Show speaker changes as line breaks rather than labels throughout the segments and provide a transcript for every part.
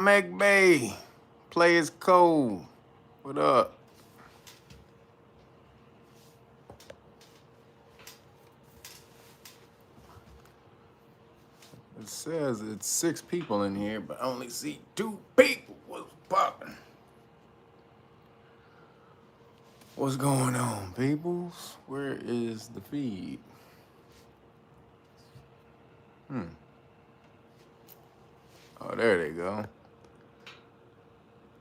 McBay, play is cold. What up? It says it's 6 people in here, but I only see 2 people. What's poppin'? What's going on, peoples? Where is the feed? Oh, there they go.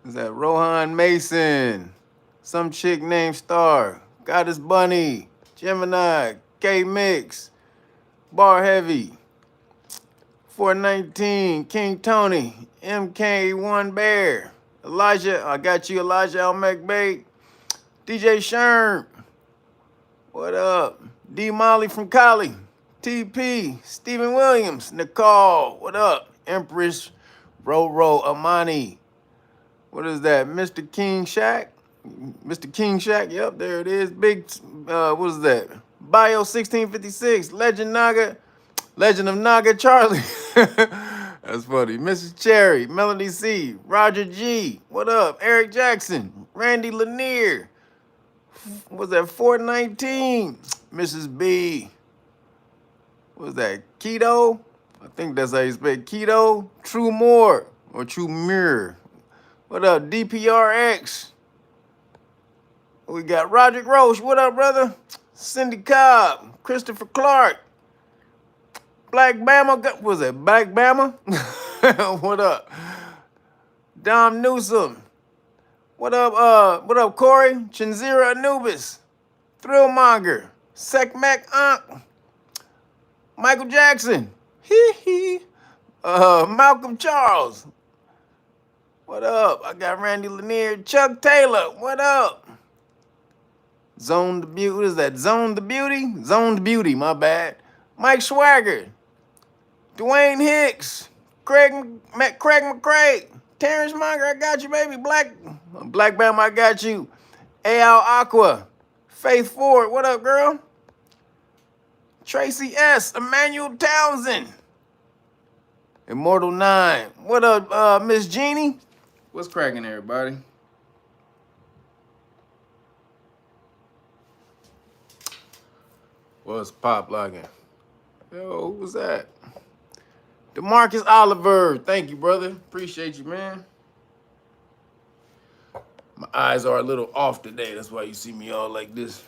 Is that Rohan Mason? Some chick named Star. Goddess Bunny. Gemini. K Mix. Bar Heavy. 419. King Tony. MK1 Bear. Elijah. I got you, Elijah Al McBay. DJ Sherm. What up? D Molly from Cali. TP. Stephen Williams. Nicole. What up? Empress. Roro Amani. What is that? Mr. King Shack? Mr. King Shack, yep, there it is. Big, what is that? Bio 1656, Legend of Naga Charlie. That's funny. Mrs. Cherry, Melody C, Roger G, what up? Eric Jackson, Randy Lanier. What was that? 419, Mrs. B. What was that? Keto? I think that's how you spell it. Keto, True More, or True Mirror. What up, DPRX? We got Roderick Roche. What up, brother? Cindy Cobb. Christopher Clark. Black Bama. What was that? Black Bama? What up? Dom Newsom. What up, Corey? Chinzira Anubis. Thrillmonger. Sekmek Ankh. Michael Jackson. Hee hee. Malcolm Charles. What up? I got Randy Lanier. Chuck Taylor. What up? Zone the Beauty. What is that? Zone the Beauty? Zone the Beauty, my bad. Mike Swagger. Dwayne Hicks. Craig McCrae. Terrence Monger, I got you, baby. Black Bam, I got you. Al Aqua. Faith Ford. What up, girl? Tracy S. Emmanuel Townsend. Immortal 9. What up, Miss Jeannie? What's cracking, everybody? What's pop locking? Yo, who was that? DeMarcus Oliver. Thank you, brother. Appreciate you, man. My eyes are a little off today. That's why you see me all like this.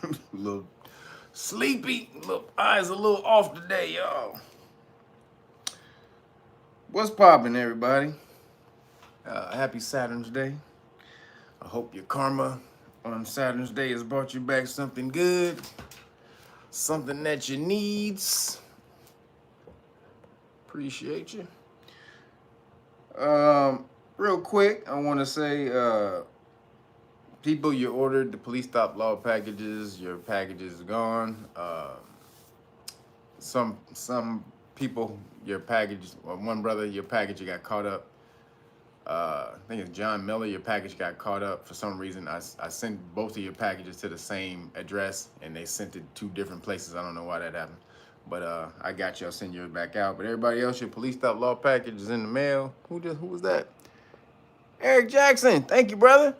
A little sleepy. Eyes a little off today, y'all. What's popping, everybody? Happy Saturn's Day. I hope your karma on Saturn's Day has brought you back something good. Something that you needs. Appreciate you. Real quick, I want to say, people, you ordered the police stop law packages. Your package is gone. Some people, your package. One brother, your package got caught up. I think it's John Miller. Your package got caught up for some reason. I sent both of your packages to the same address, and they sent it to 2 different places. I don't know why that happened, but I got you. I'll send yours back out. But everybody else, your police stop law package is in the mail. Who was that? Eric Jackson. Thank you, brother.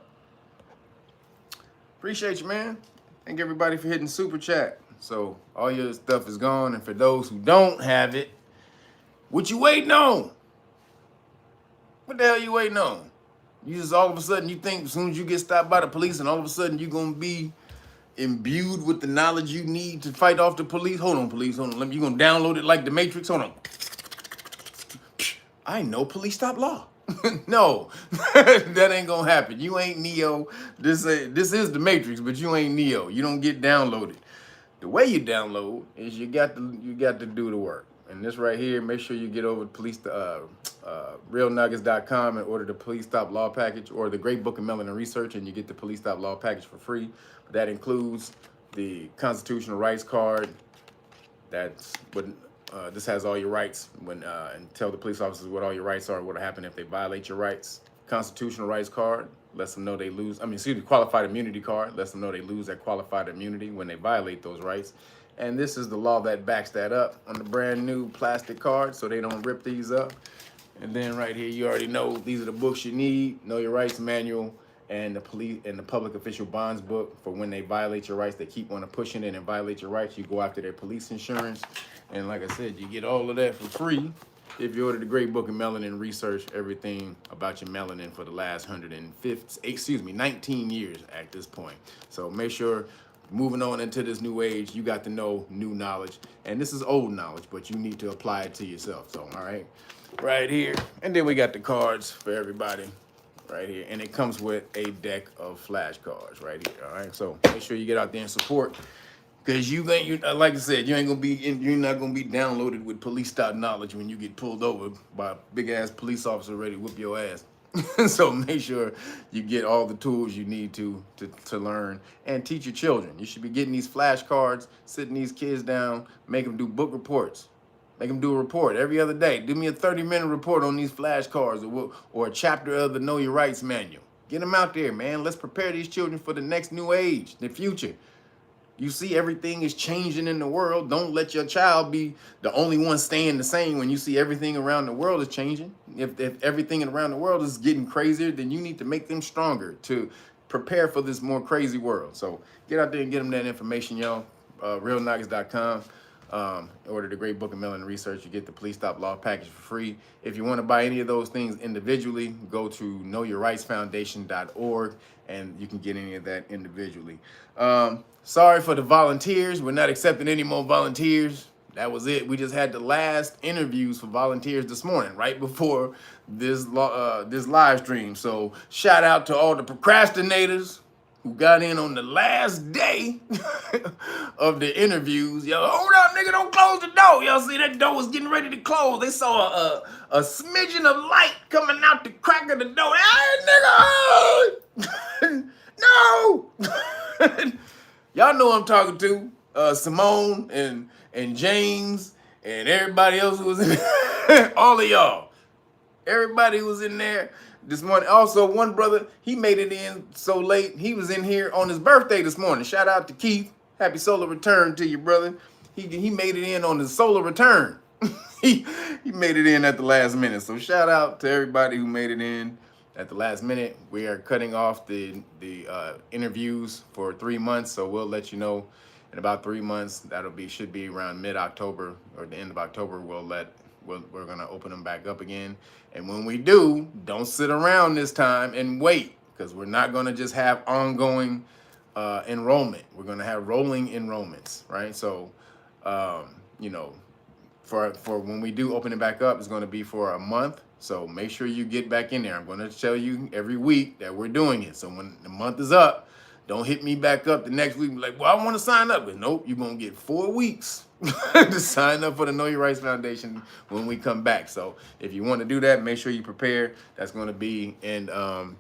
Appreciate you, man. Thank everybody for hitting super chat. So all your stuff is gone, and for those who don't have it, what you waiting on? What the hell you waiting on? You just all of a sudden, you think as soon as you get stopped by the police and all of a sudden you're going to be imbued with the knowledge you need to fight off the police? Hold on, police. Hold on. You going to download it like the Matrix? Hold on. I know police stop law. No, that ain't going to happen. You ain't Neo. This is the Matrix, but you ain't Neo. You don't get downloaded. The way you download is you got to do the work. And this right here, make sure you get over to realnuggets.com and order the Police Stop Law package or the Great Book of Melanin Research, and you get the Police Stop Law package for free. That includes the Constitutional Rights Card. That's what this has all your rights and tell the police officers what all your rights are, what'll happen if they violate your rights. Constitutional Rights Card lets them know they lose. Qualified Immunity Card lets them know they lose that qualified immunity when they violate those rights. And this is the law that backs that up on the brand new plastic card, so they don't rip these up. And then right here, you already know these are the books you need: Know Your Rights Manual and the police and the Public Official Bonds book for when they violate your rights. They keep on pushing it and violate your rights. You go after their police insurance, and like I said, you get all of that for free if you order the Great Book of Melanin. Research everything about your melanin for the last 19 years at this point. So make sure, moving on into this new age, you got to know new knowledge, and this is old knowledge, but you need to apply it to yourself. So all right, right here, and then we got the cards for everybody right here, and it comes with a deck of flashcards right here. All right, so make sure you get out there and support, because you like I said, you're not gonna be downloaded with police style knowledge when you get pulled over by a big ass police officer ready to whoop your ass. So make sure you get all the tools you need to learn and teach your children. You should be getting these flashcards, sitting these kids down, make them do book reports. Make them do a report every other day. Do me a 30-minute report on these flashcards, or a chapter of the Know Your Rights Manual. Get them out there, man. Let's prepare these children for the next new age, the future. You see everything is changing in the world. Don't let your child be the only one staying the same when you see everything around the world is changing. If everything around the world is getting crazier, then you need to make them stronger to prepare for this more crazy world. So get out there and get them that information, y'all. realnuggets.com. Order the Great Book of Melanin Research. You get the Police Stop Law package for free. If you want to buy any of those things individually, go to knowyourrightsfoundation.org and you can get any of that individually. Sorry for the volunteers. We're not accepting any more volunteers. That was it. We just had the last interviews for volunteers this morning, right before this live stream. So shout out to all the procrastinators who got in on the last day of the interviews. Yo, hold up, nigga, don't close the door. Y'all see that door was getting ready to close. They saw a smidgen of light coming out the crack of the door. Hey, nigga! No! Y'all know I'm talking to. Simone and James and everybody else who was in there. All of y'all. Everybody who was in there this morning. Also, one brother, he made it in so late. He was in here on his birthday this morning. Shout out to Keith. Happy solar return to you, brother. He made it in on his solar return. he made it in at the last minute. So shout out to everybody who made it in at the last minute. We are cutting off the interviews for 3 months, so we'll let you know in about 3 months. Should be around mid-October or the end of October. We're gonna open them back up again. And when we do, don't sit around this time and wait, because we're not gonna just have ongoing enrollment. We're gonna have rolling enrollments, right? So, you know, for when we do open it back up, it's gonna be for a month. So make sure you get back in there. I'm gonna tell you every week that we're doing it. So when the month is up, don't hit me back up the next week like, well, I want to sign up. But nope, you're going to get 4 weeks to sign up for the Know Your Rights Foundation when we come back. So if you want to do that, make sure you prepare. That's going to be in, oh,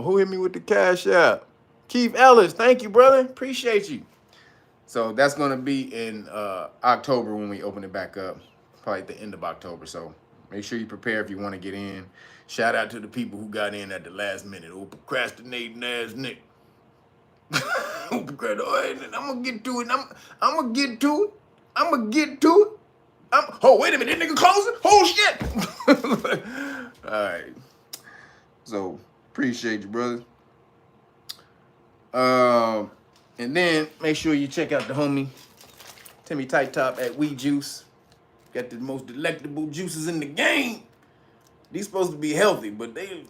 who hit me with the cash app? Keith Ellis. Thank you, brother. Appreciate you. So that's going to be in October when we open it back up, probably at the end of October. So make sure you prepare if you want to get in. Shout out to the people who got in at the last minute. Oh, procrastinating ass Nick. I'm gonna get to it. I'm gonna get to it. I'm gonna get to it. Oh, wait a minute, that nigga closing? Oh shit! All right. So appreciate you, brother. And then make sure you check out the homie Timmy Tight Top at We Juice. Got the most delectable juices in the game. These supposed to be healthy, but they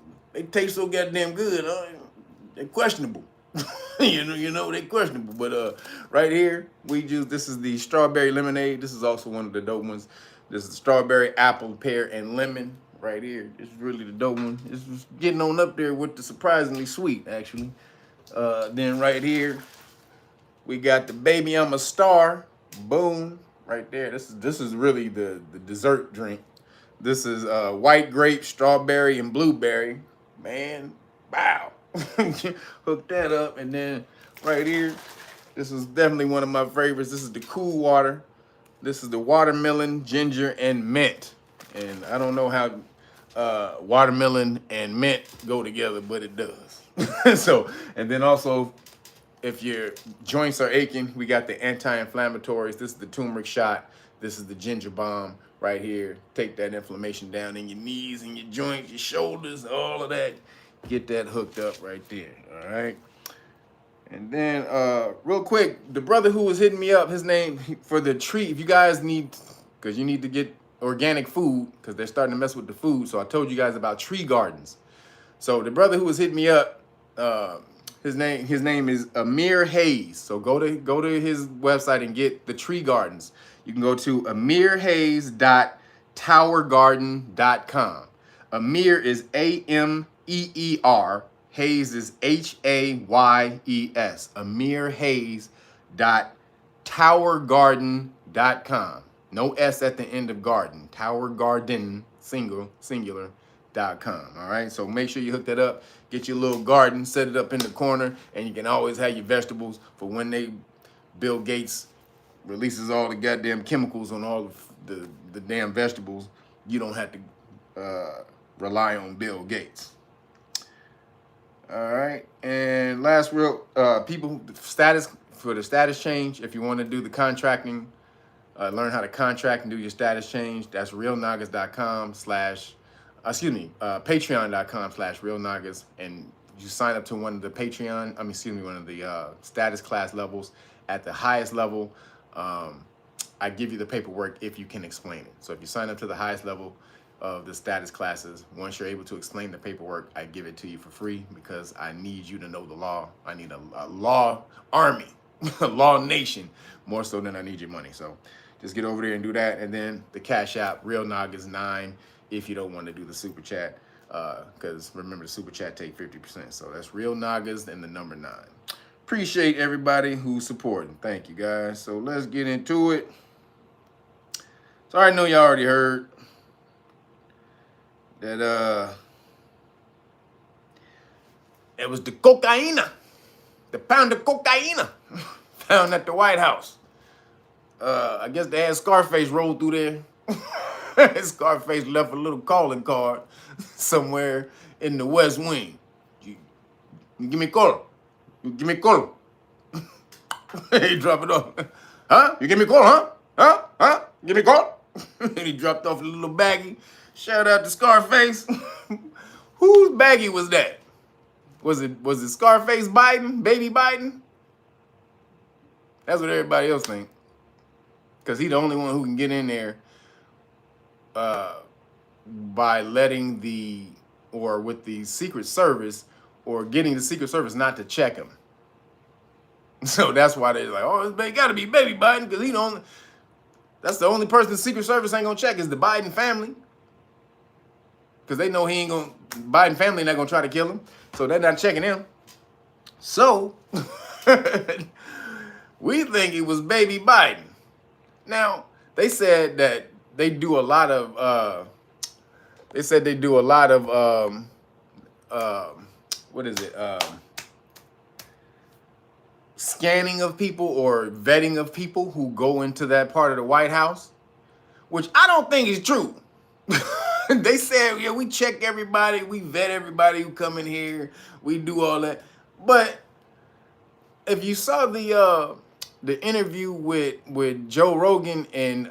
taste so goddamn good. They're questionable. you know they're questionable. But right here, We Juice. This is the strawberry lemonade. This is also one of the dope ones. This is strawberry, apple, pear, and lemon. Right here. This is really the dope one. This is getting on up there with the surprisingly sweet, actually. Then right here, we got the Baby I'm a Star. Boom. Right there. This is really the dessert drink. This is white grape, strawberry, and blueberry. Man, wow. Hook that up. And then right here, this is definitely one of my favorites. This is the Cool Water. This is the watermelon, ginger, and mint. And I don't know how watermelon and mint go together, but it does. So, and then also, if your joints are aching, we got the anti-inflammatories. This is the turmeric shot. This is the ginger bomb. right here. Take that inflammation down in your knees and your joints, your shoulders, all of that. Get that hooked up right there, all right? And then, real quick, the brother who was hitting me up, his name for the tree, if you guys need, because you need to get organic food, because they're starting to mess with the food. So I told you guys about tree gardens. So the brother who was hitting me up, his name is Amir Hayes. So go to his website and get the tree gardens. You can go to amirhayes.towergarden.com. Amir is Ameer. Hayes is Hayes. amirhayes.towergarden.com. No S at the end of garden. Towergarden, singular.com. All right, so make sure you hook that up. Get your little garden, set it up in the corner, and you can always have your vegetables for when Bill Gates releases all the goddamn chemicals on all of the damn vegetables. You don't have to rely on Bill Gates. All right, and last real people status for the status change. If you want to do the contracting, learn how to contract and do your status change. That's patreon.com/realnagas, and you sign up to one of the one of the status class levels. At the highest level, I give you the paperwork if you can explain it. So if you sign up to the highest level of the status classes, once you're able to explain the paperwork, I give it to you for free, because I need you to know the law. I need a law army, a law nation, more so than I need your money. So just get over there and do that. And then the Cash App, Real Nagas 9, if you don't want to do the super chat, because remember, the super chat take 50%. So that's Real Nagas and the number 9. Appreciate everybody who's supporting. Thank you, guys. So let's get into it. So I know y'all already heard that it was the cocaina, the pound of cocaina found at the White House. I guess they had Scarface roll through there. Scarface left a little calling card somewhere in the West Wing. You give me a call. You give me a call. He dropped it off. Huh? You give me a call, huh? Huh? Give me a call. And he dropped off a little baggie. Shout out to Scarface. Whose baggie was that? Was it Scarface Biden? Baby Biden? That's what everybody else think. Because he's the only one who can get in there by letting with the Secret Service, or getting the Secret Service not to check him. So that's why they're like, oh, it got to be Baby Biden, because that's the only person the Secret Service ain't going to check is the Biden family. Because they know Biden family not going to try to kill him. So they're not checking him. So we think it was Baby Biden. Now, they said that they do a lot of, scanning of people or vetting of people who go into that part of the White House, which I don't think is true. They said, yeah, we check everybody, we vet everybody who come in here, we do all that. But if you saw the interview with Joe Rogan and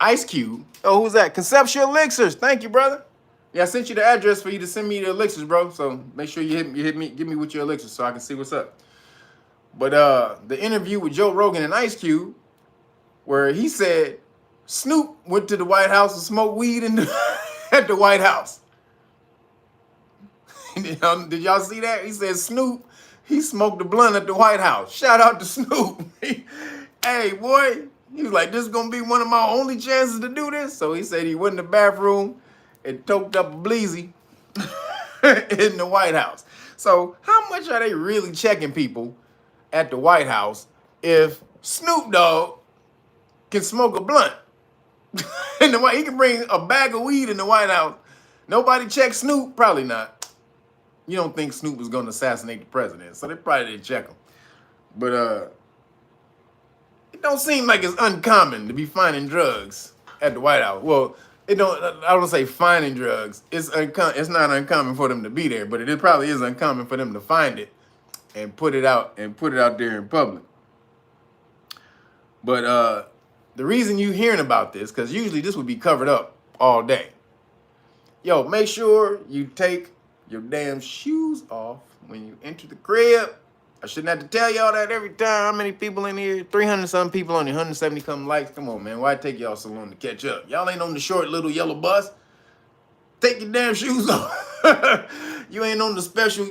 Ice Cube. Oh, who's that? Conceptual Elixirs. Thank you, brother. Yeah, I sent you the address for you to send me the elixirs, bro. So make sure you hit me, give me with your elixirs so I can see what's up. But the interview with Joe Rogan and Ice Cube, where he said Snoop went to the White House and smoked weed at the White House. Did y'all see that? He said Snoop, he smoked a blunt at the White House. Shout out to Snoop. Hey, boy, he was like, this is going to be one of my only chances to do this. So he said he went in the bathroom and toked up a bleezy in the White House. So how much are they really checking people at the White House if Snoop Dogg can smoke a blunt? In the he can bring a bag of weed in the White House. Nobody checks Snoop? Probably not. You don't think Snoop was going to assassinate the president, so they probably didn't check him. But it don't seem like it's uncommon to be finding drugs at the White House. Well, I don't say finding drugs. It's not uncommon for them to be there, but it probably is uncommon for them to find it and put it out there in public. But the reason you hearing about this, because usually this would be covered up all day. Yo, make sure you take your damn shoes off when you enter the crib. I shouldn't have to tell y'all that every time. How many people in here? 300-something people on 170 come likes. Come on, man. Why take y'all so long to catch up? Y'all ain't on the short little yellow bus. Take your damn shoes off. You ain't on the special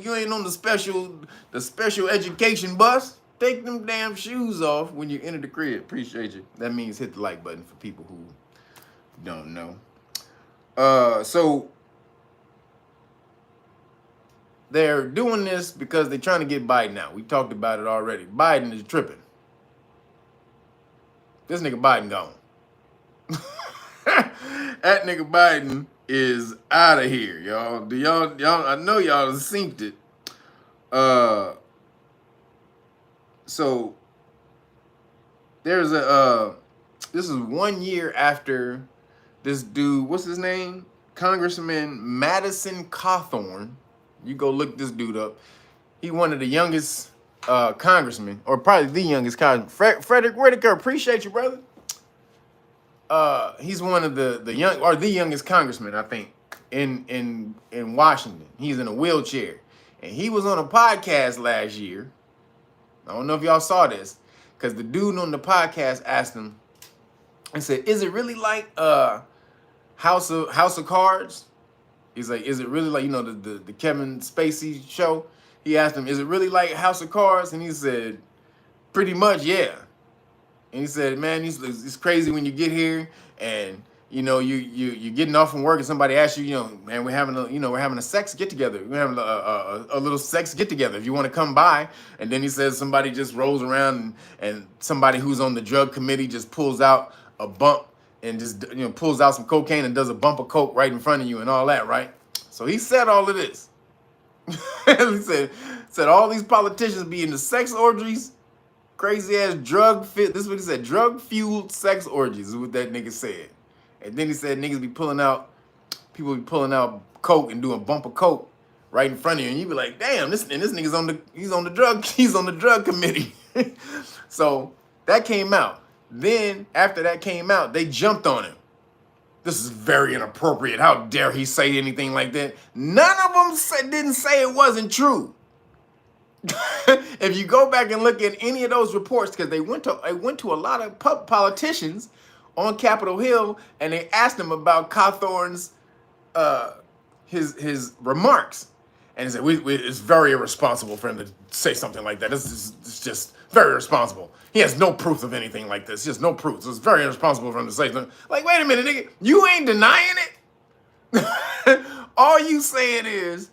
education bus. Take them damn shoes off when you enter the crib. Appreciate you. That means hit the like button for people who don't know. So they're doing this because they're trying to get Biden out. We talked about it already. Biden is tripping. This nigga Biden gone. That nigga Biden is out of here, y'all. Do y'all? I know y'all have synced it. So there's this is 1 year after this dude, what's his name? Congressman Madison Cawthorn. You go look this dude up. He one of the youngest congressmen, or probably the youngest congressman. Frederick Whitaker, appreciate you, brother. He's one of the youngest congressman, I think, in Washington. He's in a wheelchair. And he was on a podcast last year. I don't know if y'all saw this, because the dude on the podcast asked him and said, "Is it really like House of Cards?" He's like, "Is it really like, the Kevin Spacey show?" He asked him, "Is it really like House of Cards?" And he said, "Pretty much, yeah." And he said, "Man, it's crazy when you get here and you're getting off from work and somebody asks you, man, we're having a sex get together. We're having a little sex get together if you want to come by." And then he says somebody just rolls around and somebody who's on the drug committee just pulls out a bump and just pulls out some cocaine and does a bump of coke right in front of you and all that, right? So he said all of this. He said all these politicians be in the sex orgies, crazy ass this is what he said, drug fueled sex orgies is what that nigga said. And then he said people be pulling out coke and doing bump of coke right in front of you, and you be like, damn, this nigga's on the drug committee. So that came out. Then after that came out, they jumped on him. This is very inappropriate. How dare he say anything like that? None of them didn't say it wasn't true. If you go back and look at any of those reports, because they went to a lot of politicians on Capitol Hill, and they asked him about Cawthorn's his remarks, and he said, it's very irresponsible for him to say something like that. It's just very irresponsible. He has no proof of anything like this. He has no proof. So it's very irresponsible for him to say something. Like, wait a minute, nigga, you ain't denying it. All you saying is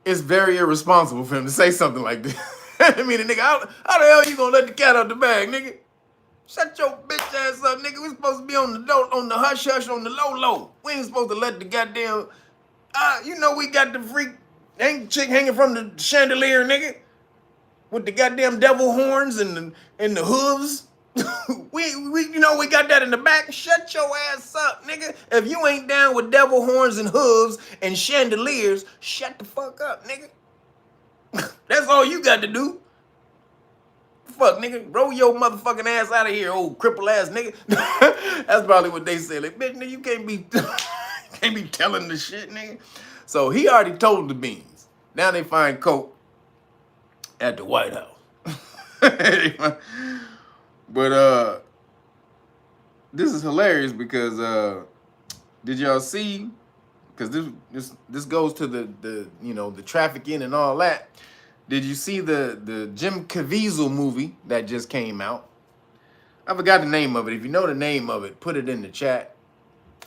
it's very irresponsible for him to say something like this. I mean, nigga, how the hell you gonna let the cat out the bag, nigga? Shut your bitch ass up, nigga. We supposed to be on the hush hush, on the low. We ain't supposed to let the goddamn, we got the freak chick hanging from the chandelier, nigga, with the goddamn devil horns and the hooves. we got that in the back. Shut your ass up, nigga. If you ain't down with devil horns and hooves and chandeliers, shut the fuck up, nigga. That's all you got to do. Fuck, nigga, roll your motherfucking ass out of here, old cripple ass nigga. That's probably what they say. Like, bitch, nigga, you can't be telling the shit, nigga. So he already told the beans. Now they find coke at the White House. But this is hilarious because did y'all see? Because this goes to the trafficking and all that. Did you see the Jim Caviezel movie that just came out? I forgot the name of it. If you know the name of it, put it in the chat.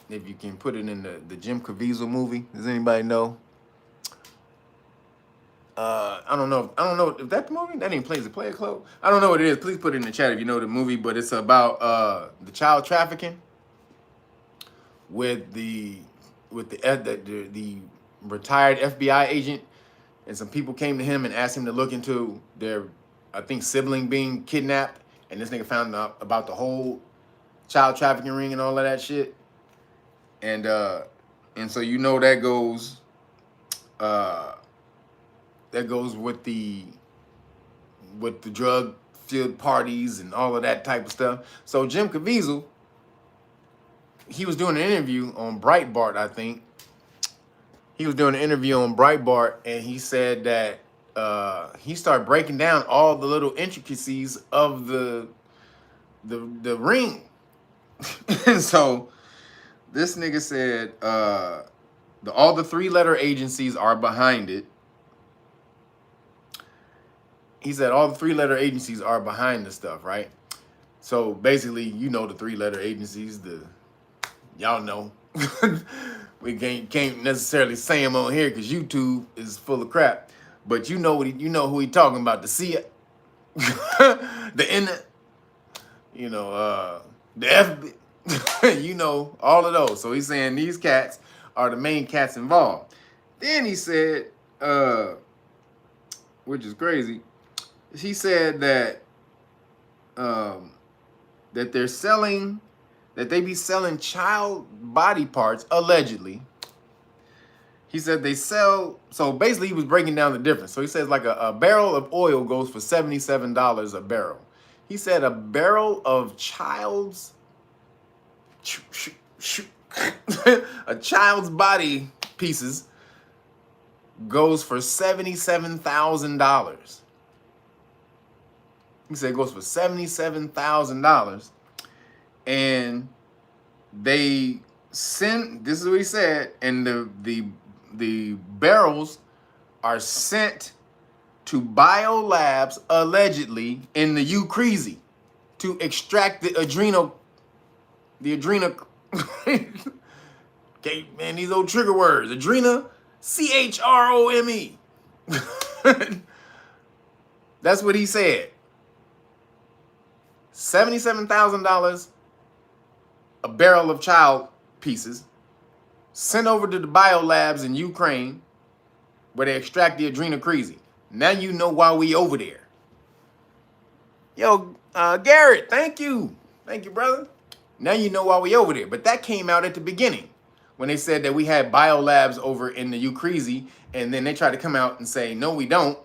If you can put it in the Jim Caviezel movie. Does anybody know? I don't know if that's the movie. That ain't Plays the Player Club. I don't know what it is. Please put it in the chat if you know the movie. But it's about the child trafficking with the retired FBI agent. And some people came to him and asked him to look into their, I think, sibling being kidnapped. And this nigga found out about the whole child trafficking ring and all of that shit. And so that goes with the drug filled parties and all of that type of stuff. So Jim Caviezel, he was doing an interview on Breitbart, I think. He was doing an interview on Breitbart, and he said that he started breaking down all the little intricacies of the ring. And so this nigga said all the 3-letter agencies are behind it. He said all the 3-letter agencies are behind the stuff, right? So basically, you know the 3-letter agencies, y'all know. We can't necessarily say them on here because YouTube is full of crap. But you know who he talking about. The C, the N, the FB, all of those. So he's saying these cats are the main cats involved. Then he said, which is crazy, he said that that they be selling child body parts, allegedly. He said they sell, so basically he was breaking down the difference. So he says like a barrel of oil goes for $77 a barrel. He said a barrel of a child's body pieces goes for $77,000. He said it goes for $77,000. And they sent, this is what he said, and the barrels are sent to biolabs, allegedly, in the Ukraine to extract the adrenal. Okay, man, these old trigger words. Adrena, CHROME. That's what he said. $77,000 a barrel of child pieces sent over to the biolabs in Ukraine where they extract the adrenochrome. Now you know why we over there. Yo, Garrett, thank you. Thank you, brother. Now you know why we over there. But that came out at the beginning when they said that we had biolabs over in the Ukraine, and then they tried to come out and say, no, we don't.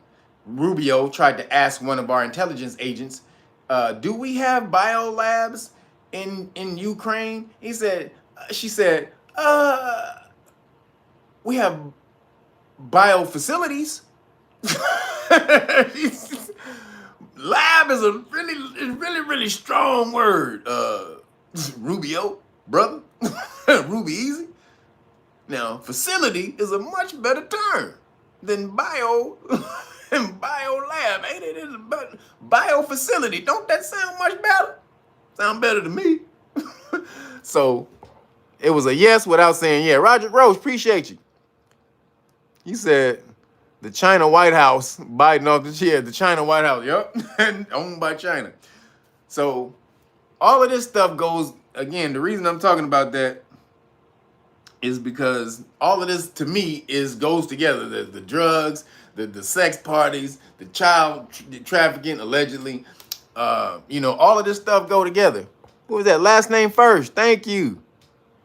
Rubio tried to ask one of our intelligence agents, do we have biolabs in Ukraine? She said, we have bio facilities. Lab is a really strong word. Rubio, brother. Ruby Easy. Now, facility is a much better term than bio and bio lab, ain't it? It's a bio facility. Don't that sound much better? Sound better to me. So it was a yes without saying yeah. Roger Rose, appreciate you. He said the China White House, Biden off the chair, the China White House, yep, owned by China. So all of this stuff goes, again, the reason I'm talking about that is because all of this to me goes together. The drugs, the sex parties, the child trafficking, allegedly, all of this stuff go together. What was that? Last name first. Thank you.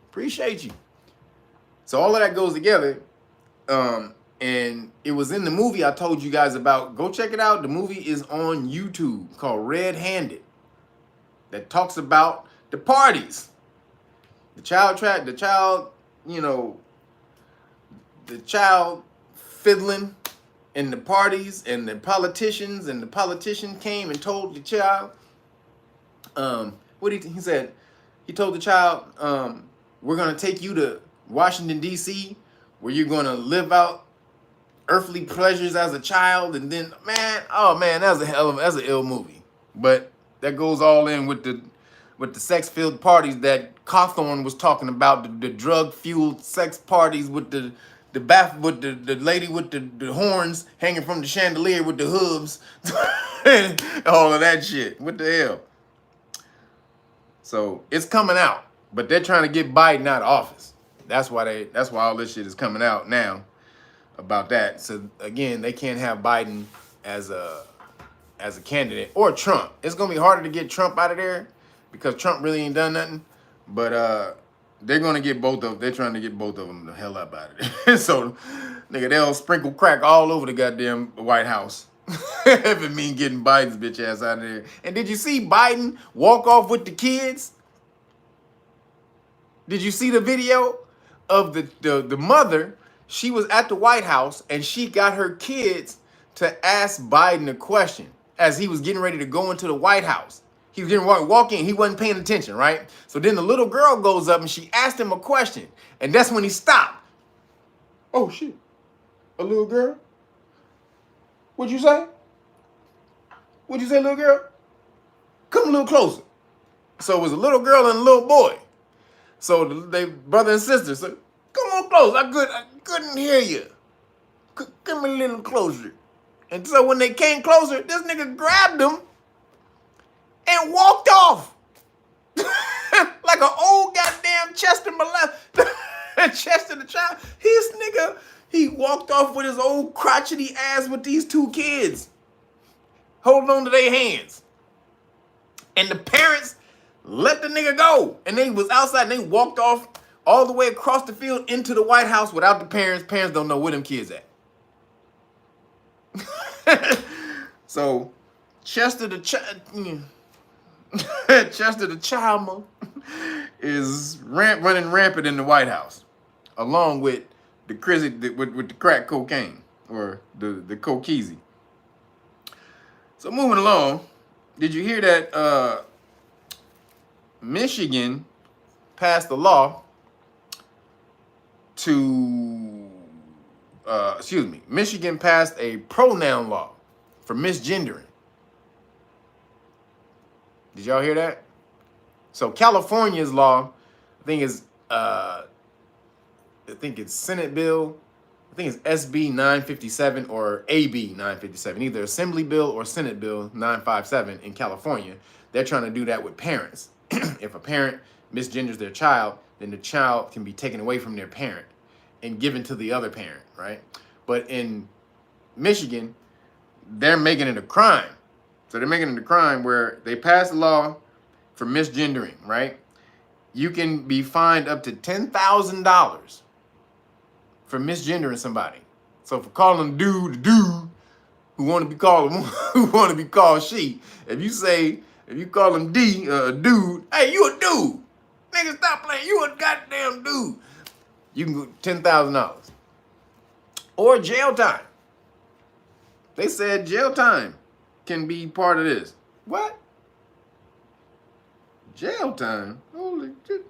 Appreciate you. So all of that goes together. And it was in the movie I told you guys about. Go check it out. The movie is on YouTube called Red Handed. That talks about the parties. The child fiddling in the parties, and the politician came and told the child, he said, he told the child, we're going to take you to Washington, D.C., where you're going to live out earthly pleasures as a child. And then, that's an ill movie. But that goes all in with the sex-filled parties that Cawthorn was talking about, the drug-fueled sex parties with the lady with the horns hanging from the chandelier with the hooves, and all of that shit. What the hell? So it's coming out, but they're trying to get Biden out of office. That's why all this shit is coming out now about that. So again, they can't have Biden as a candidate, or Trump. It's gonna be harder to get Trump out of there because Trump really ain't done nothing. But they're gonna get both of. They're trying to get both of them the hell up out of there. So, nigga, they'll sprinkle crack all over the goddamn White House If it mean getting Biden's bitch ass out of there. And did you see Biden walk off with the kids? Did you see the video of the mother? She was at the White House and she got her kids to ask Biden a question as he was getting ready to go into the White House. He was getting walk in. He wasn't paying attention, right? So then the little girl goes up and she asked him a question. And that's when he stopped. Oh, shit. A little girl? What'd you say? What'd you say, little girl? Come a little closer. So it was a little girl and a little boy. So they brother and sister said, come on close. I couldn't hear you. Come a little closer. And so when they came closer, this nigga grabbed them and walked off. Like an old goddamn Chester Chester the child. His nigga, he walked off with his old crotchety ass with these two kids, holding on to their hands. And the parents let the nigga go. And they was outside and they walked off all the way across the field into the White House without the parents. Parents don't know where them kids at. So Chester the child is running rampant in the White House, along with the with the crack cocaine or the cokeezy. So moving along, did you hear that Michigan passed a law to Michigan passed a pronoun law for misgendering. Did y'all hear that? So California's law, I think it's Senate bill. I think it's SB 957 or AB 957, either Assembly bill or Senate bill 957 in California. They're trying to do that with parents. If a parent misgenders their child, then the child can be taken away from their parent and given to the other parent, right? But in Michigan, they're making it a crime. So they're making it a crime where they passed a law for misgendering, right? You can be fined up to $10,000 for misgendering somebody. So for calling dude who want to be called she, if you call him D, a dude, hey, you a dude. Nigga, stop playing. You a goddamn dude. You can go $10,000 or jail time. They said jail time can be part of this. What? Jail time? Holy shit.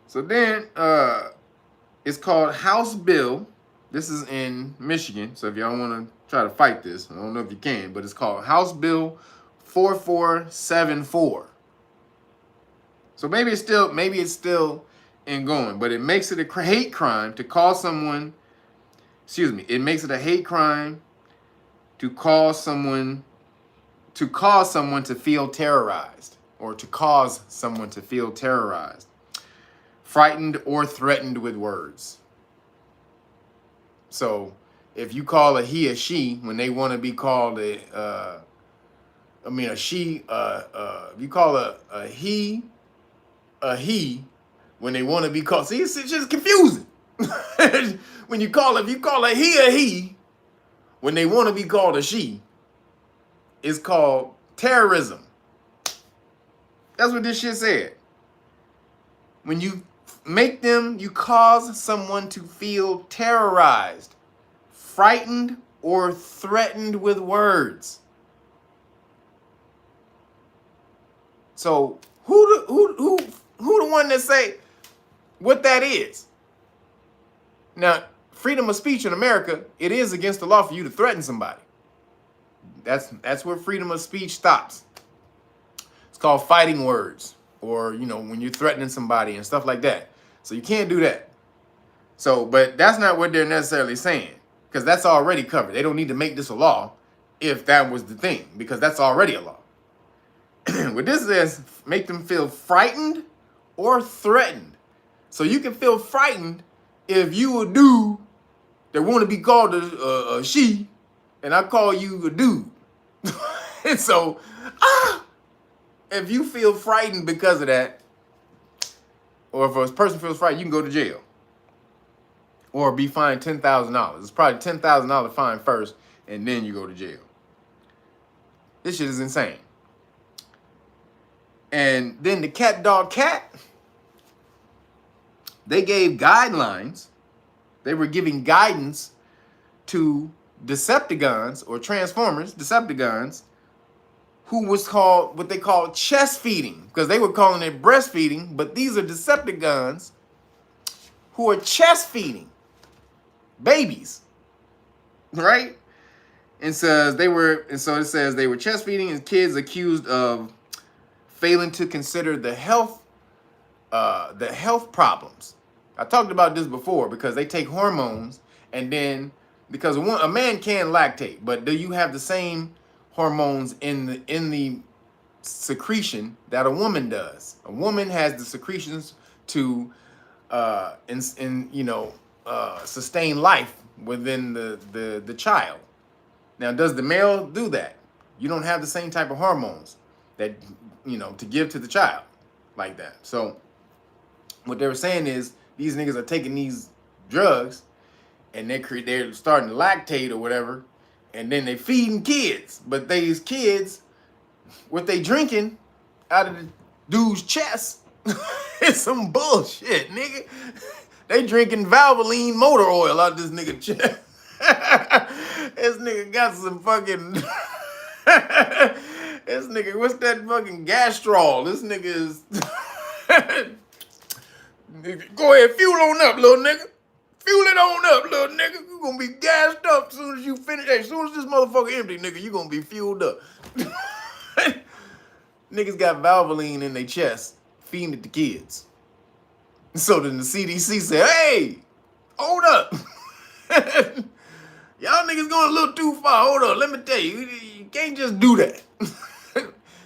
So then it's called House Bill. This is in Michigan. So if y'all want to try to fight this, I don't know if you can, but it's called House Bill 4474. So maybe it's still in going, but it makes it a hate crime to call someone, it makes it a hate crime to cause someone to feel terrorized, or to cause someone to feel terrorized, frightened or threatened with words. So if you call a he a she when they want to be called a she, if you call a he when they want to be called, see, it's just confusing. If you call a he when they want to be called a she, it's called terrorism. That's what this shit said. When you you cause someone to feel terrorized, frightened, or threatened with words. So who the one that say what that is? Now, freedom of speech in America, it is against the law for you to threaten somebody. That's where freedom of speech stops. It's called fighting words, or when you're threatening somebody and stuff like that. So you can't do that. So, but that's not what they're necessarily saying, because that's already covered. They don't need to make this a law if that was the thing, because that's already a law. What this is, make them feel frightened or threatened. So you can feel frightened if you a dude that want to be called a she, and I call you a dude. And so, if you feel frightened because of that, or if a person feels frightened, you can go to jail. Or be fined $10,000. It's probably $10,000 fine first, and then you go to jail. This shit is insane. And then the Cat, they gave guidelines. They were giving guidance to Decepticons or Transformers, Decepticons, who was called what they call chest feeding, because they were calling it breastfeeding, but these are Decepticons who are chest feeding babies, right? And says they were, and so it says they were chest feeding and kids accused of failing to consider the health problems. I talked about this before because they take hormones, and then because a man can lactate, but do you have the same hormones in the secretion that a woman does? A woman has the secretions to sustain life within the child. Now, does the male do that? You don't have the same type of hormones that to give to the child like that. So what they were saying is these niggas are taking these drugs and they're starting to lactate or whatever, and then they feeding kids. But these kids, what they drinking out of the dude's chest is some bullshit, nigga. They drinking Valvoline motor oil out of this nigga chest. This nigga got some fucking this nigga, what's that fucking Gastrol? This nigga is go ahead, fuel on up, little nigga. Fuel it on up, little nigga. You gonna be gassed up as soon as you finish. Hey, as soon as this motherfucker empty, nigga, you gonna be fueled up. Niggas got Valvoline in their chest, feeding it to kids. So then the CDC said, hey, hold up. Y'all niggas going a little too far. Hold on, let me tell you, you can't just do that.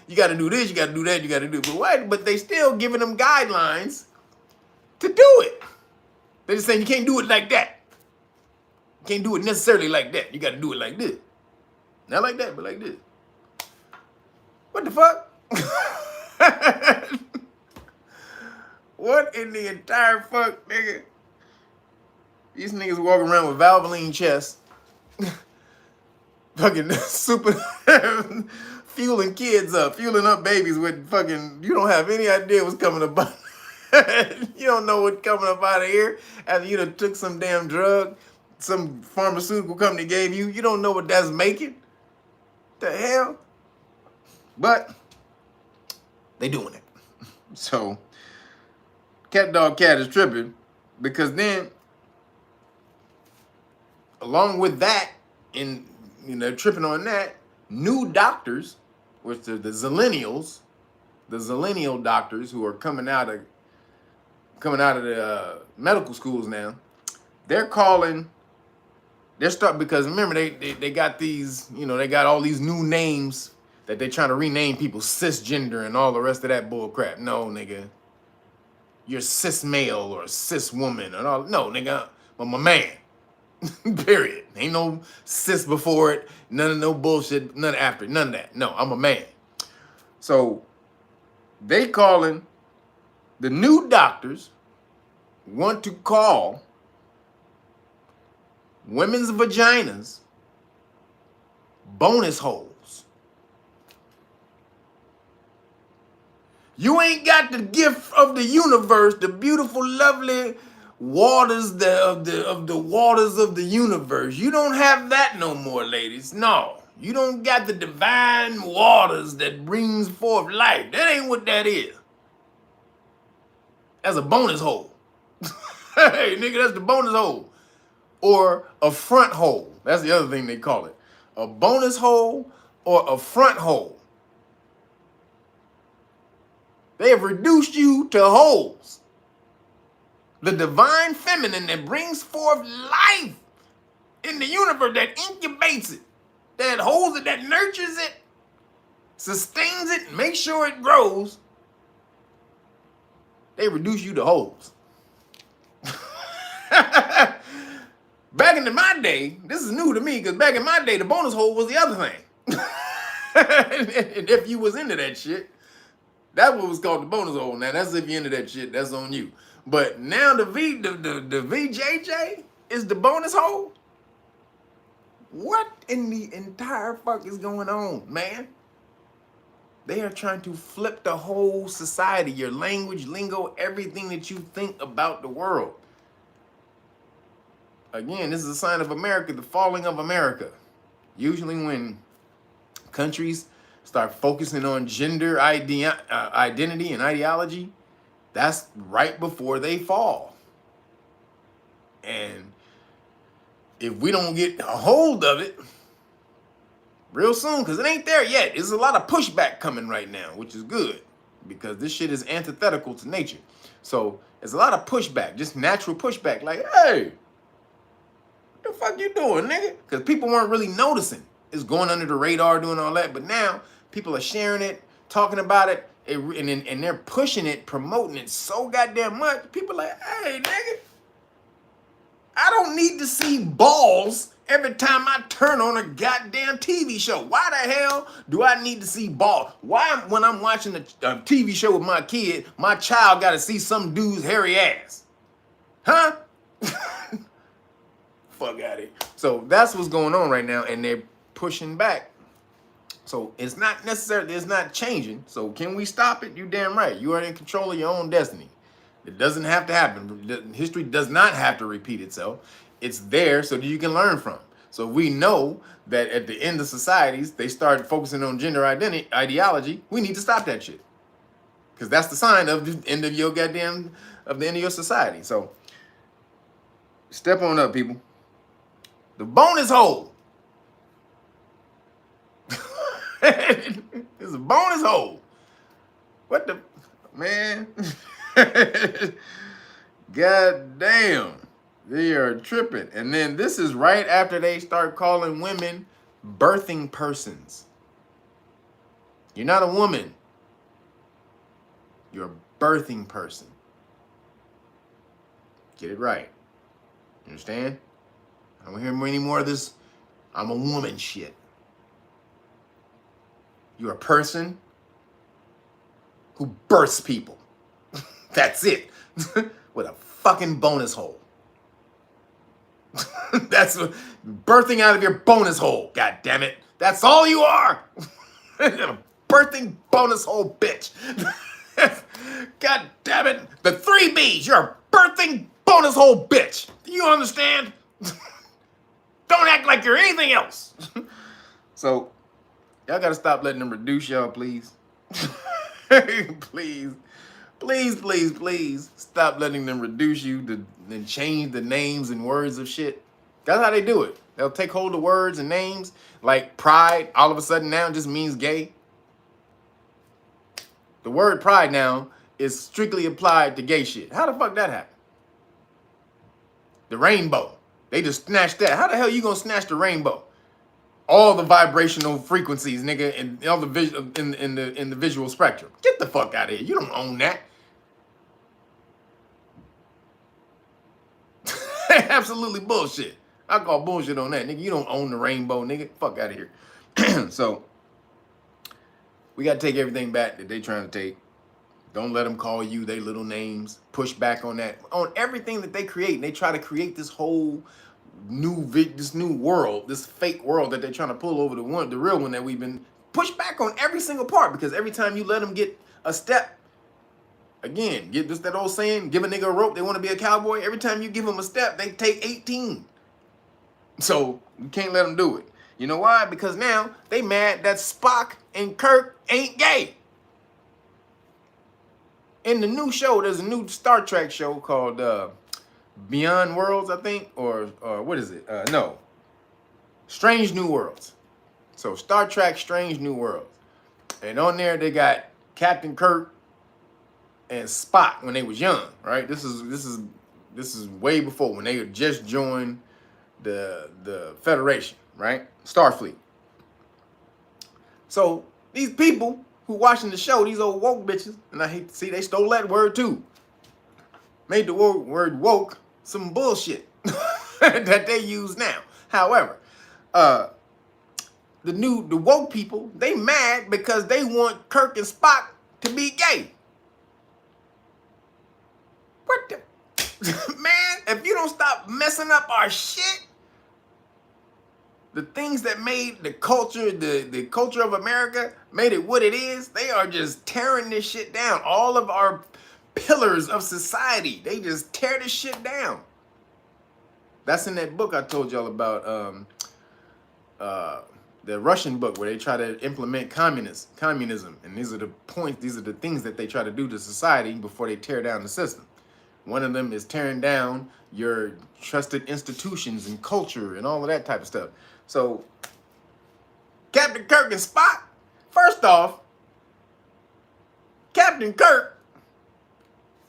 You gotta do this, you gotta do that, you gotta do it. But what? But they still giving them guidelines to do it. They're just saying you can't do it like that. You can't do it necessarily like that. You gotta do it like this. Not like that, but like this. What the fuck? What in the entire fuck, nigga? These niggas walking around with Valvoline chests. Fucking super fueling kids up, fueling up babies with fucking, you don't have any idea what's coming up. You don't know what's coming up out of here after you done took some damn drug some pharmaceutical company gave you. You don't know what that's making. The hell? But they doing it. So Cat is tripping because then along with that, tripping on that, new doctors, which are the zillennials, the zillennial doctors who are coming out of the medical schools now, because remember they got these, they got all these new names that they're trying to rename people cisgender and all the rest of that bull crap. No, nigga. You're cis male or cis woman and all. No, nigga, I'm a man. Period. Ain't no cis before it, none of no bullshit, none after, none of that. No, I'm a man. So they calling, the new doctors want to call women's vaginas bonus holes. You ain't got the gift of the universe, the beautiful, lovely waters of the waters of the universe. You don't have that no more, ladies. No, you don't got the divine waters that brings forth life. That ain't what that is. That's a bonus hole. Hey, nigga, that's the bonus hole. Or a front hole. That's the other thing they call it. A bonus hole or a front hole. They have reduced you to holes. The divine feminine that brings forth life in the universe, that incubates it, that holds it, that nurtures it, sustains it, makes sure it grows. They reduce you to holes. Back in my day, this is new to me, because back in my day, the bonus hole was the other thing. And if you was into that shit, that's what was called the bonus hole. Now, that's if you're into that shit, that's on you. But now the VJJ is the bonus hole? What in the entire fuck is going on, man? They are trying to flip the whole society, your language, lingo, everything that you think about the world. Again, this is a sign of America, the falling of America. Usually when countries start focusing on gender identity and ideology, that's right before they fall. And if we don't get a hold of it real soon, because it ain't there yet, there's a lot of pushback coming right now, which is good, because this shit is antithetical to nature. So there's a lot of pushback, just natural pushback, like, hey, what the fuck you doing, nigga? Because people weren't really noticing. It's going under the radar, doing all that, but now people are sharing it, talking about it, and they're pushing it, promoting it so goddamn much. People are like, hey, nigga, I don't need to see balls every time I turn on a goddamn TV show. Why the hell do I need to see balls? Why, when I'm watching a TV show with my kid, my child got to see some dude's hairy ass? Huh? Fuck out of here. So that's what's going on right now, and they're pushing back. So it's not necessarily, it's not changing. So can we stop it? You damn right. You are in control of your own destiny. It doesn't have to happen. History does not have to repeat itself. It's there so that you can learn from. So we know that at the end of societies, they start focusing on gender ideology. We need to stop that shit. Because that's the sign of the end of your goddamn, of the end of your society. So step on up, people. The bonus hole. It's a bonus hole. What the, man? God damn. They are tripping. And then this is right after they start calling women birthing persons. You're not a woman. You're a birthing person. Get it right. You understand? I don't hear any more of this I'm a woman shit. You're a person who births people. That's it. With a fucking bonus hole. That's what, birthing out of your bonus hole. God damn it. That's all you are. A birthing bonus hole bitch. God damn it. The 3 B's. You're a birthing bonus hole bitch. Do you understand? Don't act like you're anything else. So, y'all gotta stop letting them reduce y'all, please. Please. Please, please, please stop letting them reduce you and change the names and words of shit. That's how they do it. They'll take hold of words and names, like pride, all of a sudden now just means gay. The word pride now is strictly applied to gay shit. How the fuck that happen? The rainbow. They just snatched that. How the hell you gonna snatch the rainbow? All the vibrational frequencies, nigga, and all the in the visual spectrum. Get the fuck out of here. You don't own that. Absolutely bullshit. I call bullshit on that, nigga. You don't own the rainbow, nigga. Fuck out of here. So we gotta take everything back that they trying to take. Don't let them call you their little names. Push back on that, on everything that they create. And they try to create this whole this new world, this fake world that they're trying to pull over the real one that we've been pushed back on every single part. Because every time you let them get a step, again, get this, that old saying, give a nigga a rope, they want to be a cowboy. Every time you give them a step, they take 18. So you can't let them do it. You know why? Because now they mad that Spock and Kirk ain't gay. In the new show, there's a new Star Trek show called Beyond Worlds, I think, or what is it? No, Strange New Worlds. So Star Trek Strange New Worlds. And on there they got Captain Kirk and Spock when they was young, right? This is way before when they had just joined the Federation, right? Starfleet. So these people who watching the show, these old woke bitches, and I hate to see they stole that word too. Made the word woke some bullshit that they use now. However, the woke people, they mad because they want Kirk and Spock to be gay. What the man, if you don't stop messing up our shit, the things that made the culture, the culture of America, made it what it is, they are just tearing this shit down. All of our pillars of society, they just tear this shit down. That's in that book I told y'all about, the Russian book where they try to implement communism. And these are the points, these are the things that they try to do to society before they tear down the system. One of them is tearing down your trusted institutions and culture and all of that type of stuff. So, Captain Kirk and Spock, first off, Captain Kirk,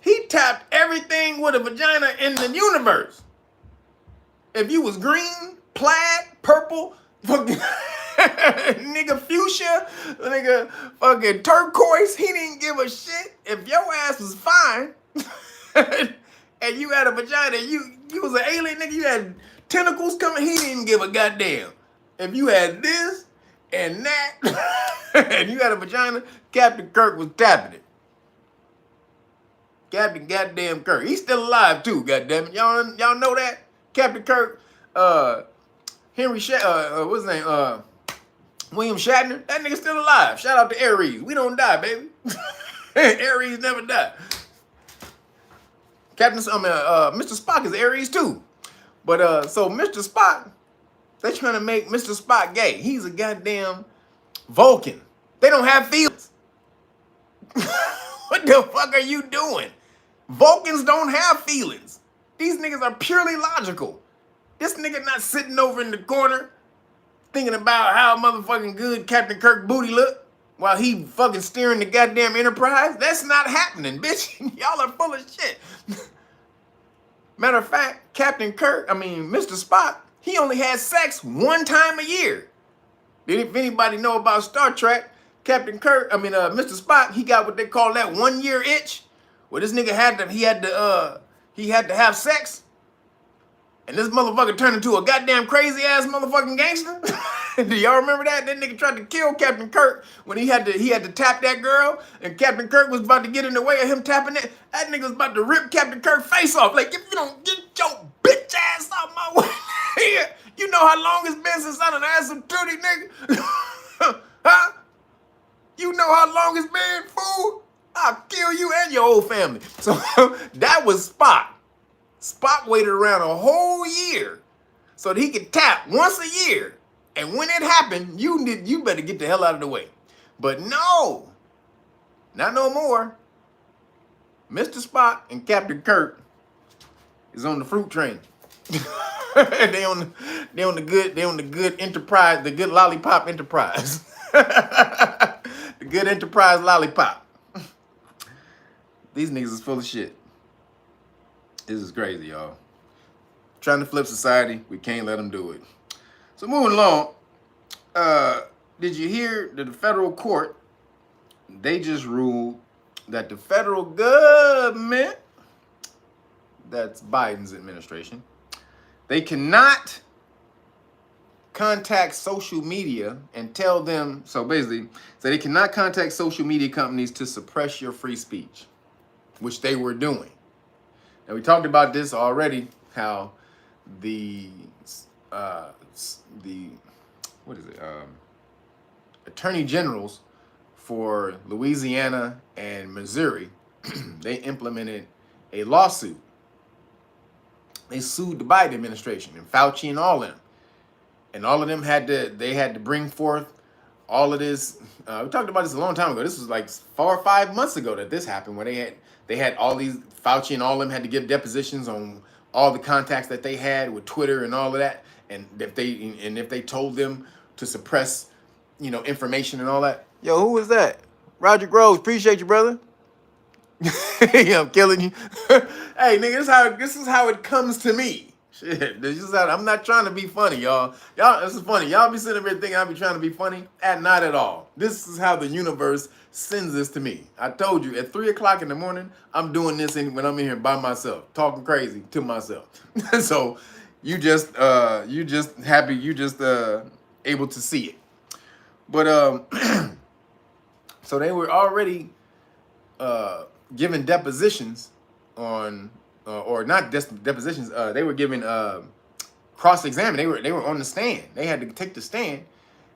he tapped everything with a vagina in the universe. If you was green, plaid, purple, fucking nigga fuchsia, nigga fucking turquoise, he didn't give a shit. If your ass was fine and you had a vagina, you was an alien nigga, you had tentacles coming, he didn't give a goddamn. If you had this and that and you had a vagina, Captain Kirk was tapping it. Captain goddamn Kirk. He's still alive too, goddammit. Y'all know that? Captain Kirk, what's his name? William Shatner. That nigga still alive. Shout out to Aries. We don't die, baby. Aries never die. Mr. Spock is Aries too. But so Mr. Spock, they trying to make Mr. Spock gay. He's a goddamn Vulcan. They don't have feelings. What the fuck are you doing? Vulcans don't have feelings. These niggas are purely logical. This nigga not sitting over in the corner thinking about how motherfucking good Captain Kirk booty look while he fucking steering the goddamn Enterprise. That's not happening, bitch. Y'all are full of shit. Matter of fact, Mr. Spock, he only had sex one time a year. If anybody know about Star Trek, Mr. Spock, he got what they call that 1 year itch, where this nigga had to have sex, and this motherfucker turned into a goddamn crazy ass motherfucking gangster. Do y'all remember that? That nigga tried to kill Captain Kirk when he had to tap that girl, and Captain Kirk was about to get in the way of him tapping it. That nigga was about to rip Captain Kirk's face off. Like, if you don't get your bitch ass out my way, you know how long it's been since I done had some tootie, nigga? Huh? You know how long it's been, fool? I'll kill you and your whole family. So that was Spock. Spock waited around a whole year so that he could tap once a year. And when it happened, you better get the hell out of the way. But no, not no more. Mr. Spock and Captain Kirk is on the fruit train. they on the good Enterprise, the good lollipop Enterprise. The good Enterprise lollipop. These niggas is full of shit. This is crazy, y'all. Trying to flip society, we can't let them do it. So moving along, did you hear that the federal court, they just ruled that the federal government, that's Biden's administration, they cannot contact social media and tell them, so they cannot contact social media companies to suppress your free speech, which they were doing. Now, we talked about this already, how the attorney generals for Louisiana and Missouri, they implemented a lawsuit. They sued the Biden administration and Fauci and all of them. And all of them had to bring forth all of this. We talked about this a long time ago. This was like 4 or 5 months ago that this happened, where they had all these, Fauci and all of them had to give depositions on all the contacts that they had with Twitter and all of that. And if they told them to suppress, information and all that. Yo, who was that? Roger Groves, appreciate you, brother. Yeah, I'm killing you. Hey, nigga, this is how it comes to me. Shit, I'm not trying to be funny, y'all. This is funny. Y'all be sitting there thinking I be trying to be funny, and not at all. This is how the universe sends this to me. I told you, at 3 o'clock in the morning, I'm doing this when I'm in here by myself, talking crazy to myself. So you just happy, able to see it. But so they were already giving depositions on, or not just depositions. They were giving cross-examined. They were on the stand. They had to take the stand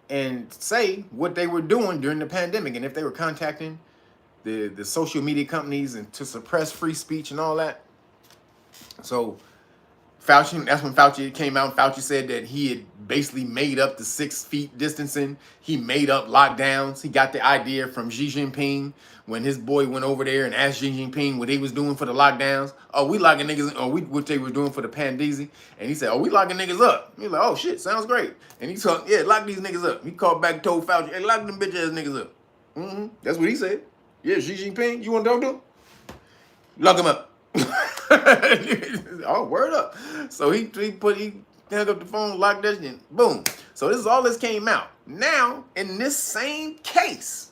and say what they were doing during the pandemic, and if they were contacting the social media companies and to suppress free speech and all that. So Fauci, that's when Fauci came out. Fauci said that he had basically made up the 6 feet distancing. He made up lockdowns. He got the idea from Xi Jinping when his boy went over there and asked Xi Jinping what he was doing for the lockdowns. Oh, we locking niggas, or what they were doing for the pandemic. And he said, oh, we locking niggas up. He's like, oh shit, sounds great. And he told, yeah, lock these niggas up. He called back and told Fauci, hey, lock them bitch ass niggas up. That's what he said. Yeah, Xi Jinping, you want to talk to him? Lock him up. Oh, word up. So he hung up the phone, locked that, and boom. So all this came out. Now, in this same case,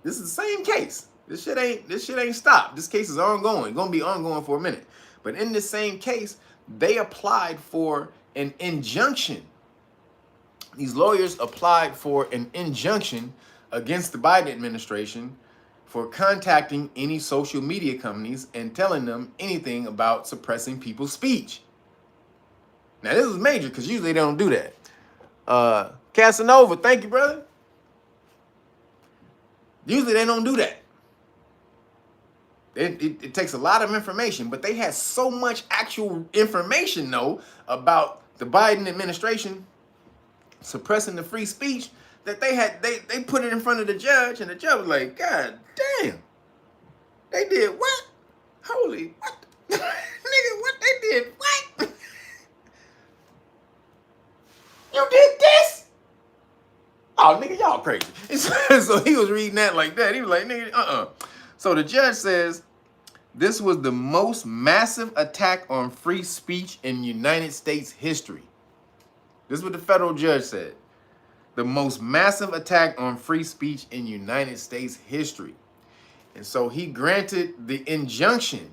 this is the same case. This shit ain't stopped. This case is ongoing. Gonna be ongoing for a minute. But in this same case, they applied for an injunction. These lawyers applied for an injunction against the Biden administration for contacting any social media companies and telling them anything about suppressing people's speech. Now, this is major because usually they don't do that. Casanova, thank you, brother. Usually they don't do that. It takes a lot of information, but they had so much actual information, though, about the Biden administration suppressing the free speech that they put it in front of the judge, and the judge was like, God damn, they did what? Holy what? Nigga, what they did? What? You did this? Oh, nigga, y'all crazy. So he was reading that like that. He was like, nigga, So the judge says, this was the most massive attack on free speech in United States history. This is what the federal judge said. The most massive attack on free speech in United States history. And so he granted the injunction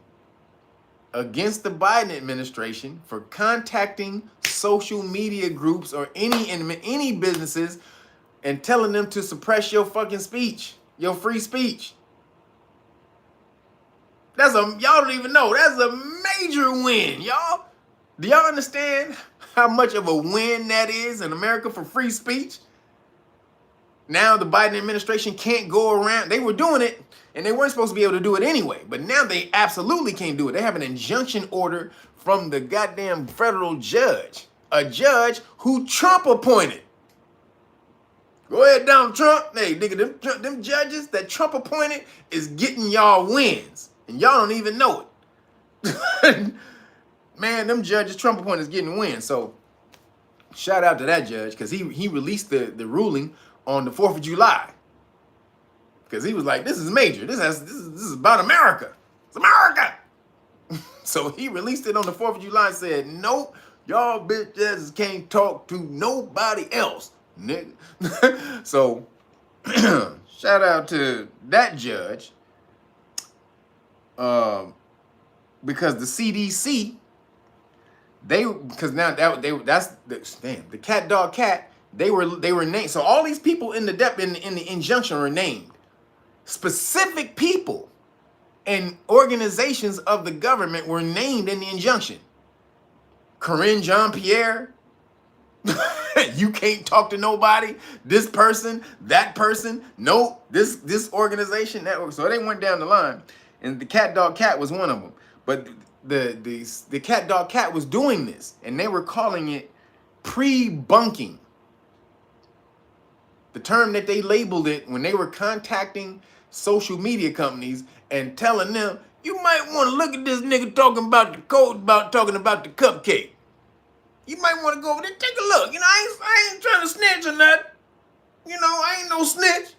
against the Biden administration for contacting social media groups or any businesses and telling them to suppress your fucking speech, your free speech. Y'all don't even know. That's a major win, y'all. Do y'all understand how much of a win that is in America for free speech? Now the Biden administration can't go around. They were doing it, and they weren't supposed to be able to do it anyway. But now they absolutely can't do it. They have an injunction order from the goddamn federal judge. A judge who Trump appointed. Go ahead, Donald Trump. Hey, nigga, them judges that Trump appointed is getting y'all wins. And y'all don't even know it. Man, them judges Trump appointed is getting wins. So shout out to that judge, because he released the ruling on the 4th of July. Because he was like, this is major. This is about America. It's America. So he released it on the 4th of July and said, nope, y'all bitches can't talk to nobody else, nigga. So shout out to that judge. Because the CDC, the cat dog cat, they were named. So all these people in the injunction were named. Specific people and organizations of the government were named in the injunction. Corinne Jean-Pierre, you can't talk to nobody. This person, that person, no, this organization, that. So they went down the line, and the cat dog cat was one of them. But the cat dog cat was doing this, and they were calling it pre-bunking. The term that they labeled it when they were contacting social media companies and telling them, you might want to look at this nigga talking about the code, talking about the cupcake. You might want to go over there, take a look. You know, I ain't trying to snitch or nothing. You know, I ain't no snitch.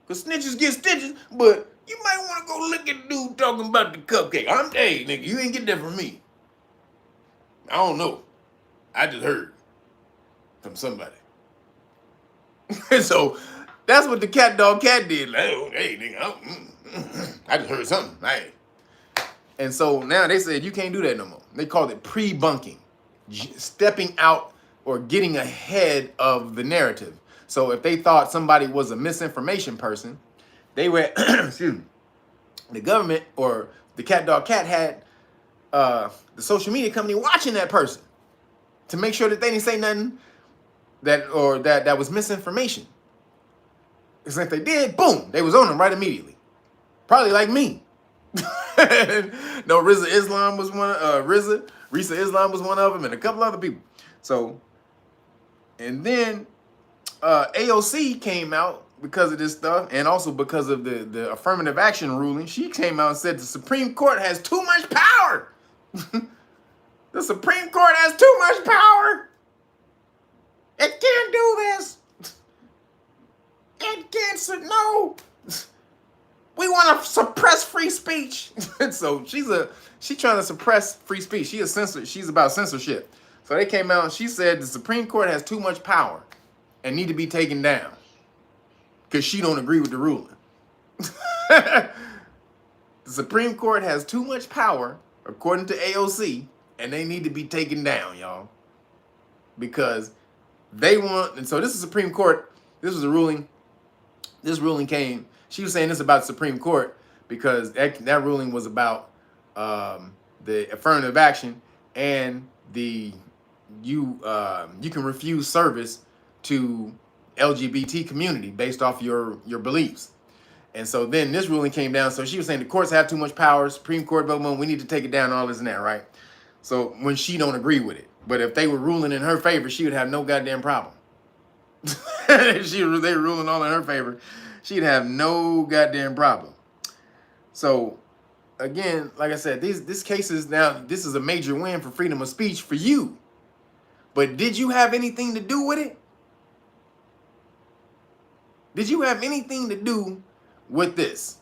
Because snitches get stitches, but you might want to go look at the dude talking about the cupcake. Hey, nigga, you ain't get that from me. I don't know. I just heard from somebody. So that's what the cat dog cat did. Like, oh, hey, nigga, I just heard something. Hey. And so now they said you can't do that no more. They called it pre-bunking, stepping out or getting ahead of the narrative. So if they thought somebody was a misinformation person, they were, excuse me, the government or the cat dog cat had the social media company watching that person. to make sure that they didn't say nothing that was misinformation. Because if they did, boom, they was on them right immediately. Probably like me. No, Risa Islam was one. Risa Islam was one of them, and a couple other people. So, and then AOC came out because of this stuff, and also because of the affirmative action ruling. She came out and said the Supreme Court has too much power. The Supreme Court has too much power. It can't do this. It can't. No. We want to suppress free speech. So she's trying to suppress free speech. She's about censorship. So they came out and she said the Supreme Court has too much power and need to be taken down because she don't agree with the ruling. The Supreme Court has too much power, according to AOC, and they need to be taken down, y'all. Because they want, and so this is Supreme Court, this was a ruling, this ruling came, she was saying this about the Supreme Court because that ruling was about the affirmative action and you can refuse service to LGBT community based off your beliefs. And so then this ruling came down. So she was saying the courts have too much power, Supreme Court, blah, blah, we need to take it down, all this and that, right? So when she don't agree with it. But if they were ruling in her favor, she would have no goddamn problem. If they were ruling all in her favor, she'd have no goddamn problem. So again, like I said, this case is now, this is a major win for freedom of speech for you. But did you have anything to do with it? Did you have anything to do with this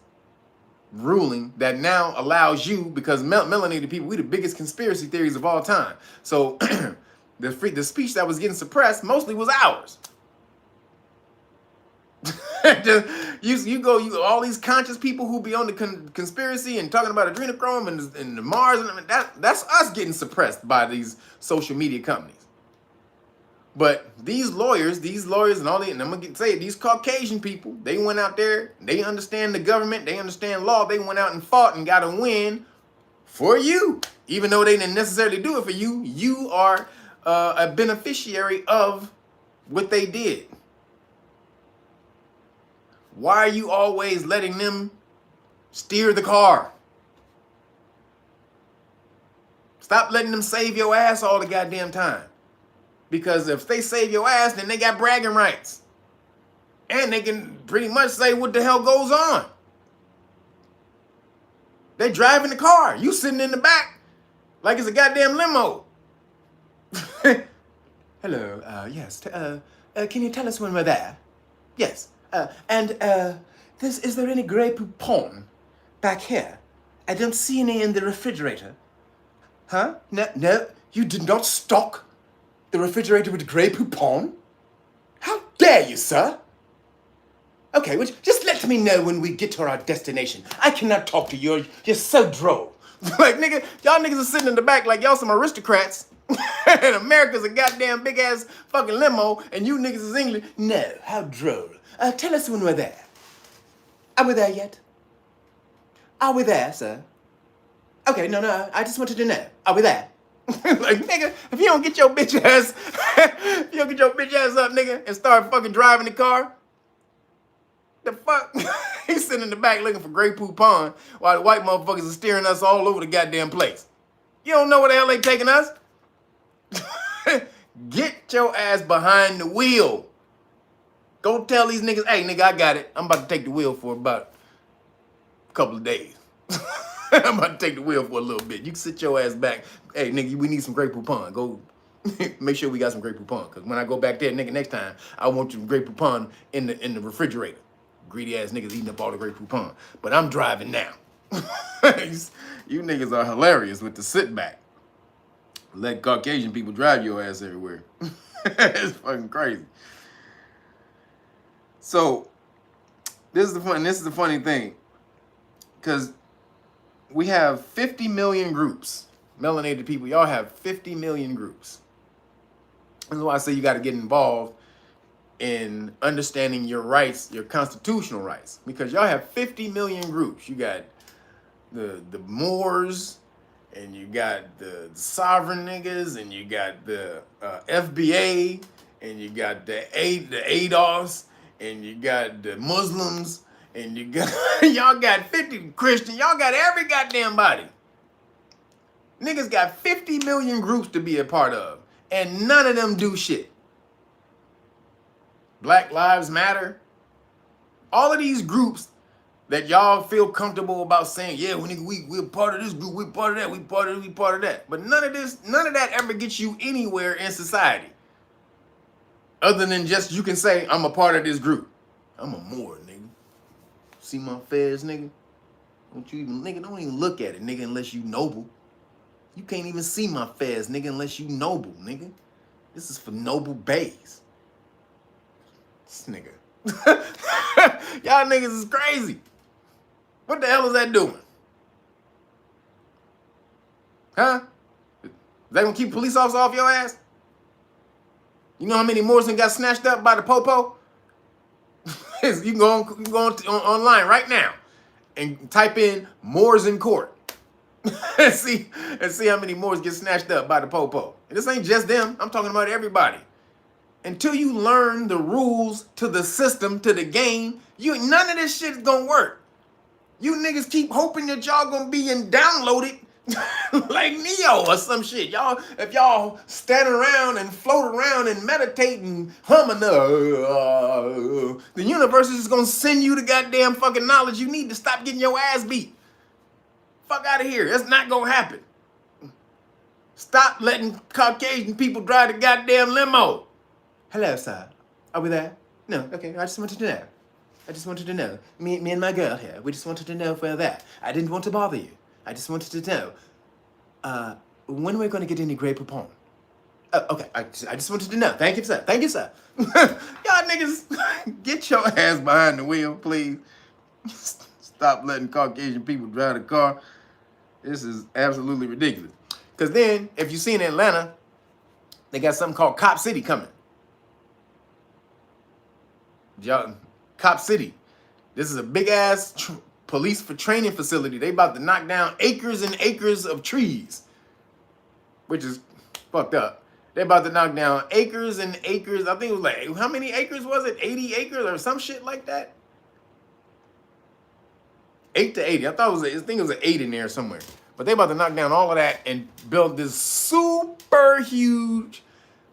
ruling that now allows you, because melanated people, we the biggest conspiracy theories of all time. So the speech that was getting suppressed mostly was ours. You all these conscious people who be on the conspiracy and talking about adrenochrome and the Mars, and that's us getting suppressed by these social media companies. But these lawyers and all and I'm gonna say it, these Caucasian people, they went out there, they understand the government, they understand law, they went out and fought and got a win for you. Even though they didn't necessarily do it for you, you are a beneficiary of what they did. Why are you always letting them steer the car? Stop letting them save your ass all the goddamn time. Because if they save your ass, then they got bragging rights. And they can pretty much say what the hell goes on. They driving the car. You sitting in the back like it's a goddamn limo. Hello, yes. Can you tell us when we're there? Yes. Is there any Grey Poupon back here? I don't see any in the refrigerator. Huh? No, you did not stock the refrigerator with Grey Poupon? How dare you, sir? Okay, well, just let me know when we get to our destination. I cannot talk to you. You're so droll. Like, nigga, y'all niggas are sitting in the back like y'all some aristocrats. And America's a goddamn big-ass fucking limo, and you niggas is English. No, how droll. Tell us when we're there. Are we there yet? Are we there, sir? Okay, no, I just wanted to know. Are we there? Like, nigga, if you don't get your bitch ass, up, nigga, and start fucking driving the car, the fuck? He's sitting in the back looking for Grey Poupon while the white motherfuckers are steering us all over the goddamn place. You don't know where the hell they taking us? Get your ass behind the wheel. Go tell these niggas, hey, nigga, I got it. I'm about to take the wheel for about a couple of days. I'm about to take the wheel for a little bit. You can sit your ass back. Hey, nigga, we need some Grey Poupon. Go make sure we got some Grey Poupon. Because when I go back there, nigga, next time, I want some Grey Poupon in the refrigerator. Greedy ass niggas eating up all the Grey Poupon. But I'm driving now. You niggas are hilarious with the sit back. Let Caucasian people drive your ass everywhere. It's fucking crazy. So, this is the funny thing. Because we have 50 million groups. Melanated people, y'all have 50 million groups. That's why I say you got to get involved in understanding your rights, your constitutional rights. Because y'all have 50 million groups. You got the Moors and you got the sovereign niggas, and you got the FBA, and you got the ADOS, and you got the Muslims, and you got y'all got 50 Christian, y'all got every goddamn body. Niggas got 50 million groups to be a part of, and none of them do shit. Black Lives Matter. All of these groups that y'all feel comfortable about saying, yeah, we're part of this group, we're part of that, we part of that. But none of that ever gets you anywhere in society. Other than just you can say, I'm a part of this group. I'm a Moor, nigga. See my fez, nigga? Don't even look at it, nigga, unless you noble. You can't even see my fez, nigga, unless you noble, nigga. This is for noble bays. This nigga. Y'all niggas is crazy. What the hell is that doing? Huh? Is that gonna keep police officers off your ass? You know how many Moors got snatched up by the popo? You can go online right now and type in Moors in court and see how many Moors get snatched up by the popo. And this ain't just them. I'm talking about everybody. Until you learn the rules to the system, to the game, none of this shit is gonna work. You niggas keep hoping that y'all gonna be downloaded like Neo or some shit. If y'all stand around and float around and meditate and hum the universe is just gonna send you the goddamn fucking knowledge you need to stop getting your ass beat. Fuck out of here. That's not gonna happen. Stop letting Caucasian people drive the goddamn limo. Hello, sir. Are we there? No, okay, I just wanted to know. Me and my girl here, we just wanted to know if we're there. I didn't want to bother you. I just wanted to know. When we're going to get any Grey Poupon? Oh, okay, I just wanted to know. Thank you, sir. Y'all niggas, get your ass behind the wheel, please. Stop letting Caucasian people drive the car. This is absolutely ridiculous. Because then, if you see in Atlanta, they got something called Cop City coming. Cop City. This is a big ass police for training facility. They about to knock down acres and acres of trees, which is fucked up. They about to knock down acres and acres. I think it was like, how many acres was it? 80 acres or some shit like that? 8 to 80. I think it was an 8 in there somewhere. But they about to knock down all of that and build this super huge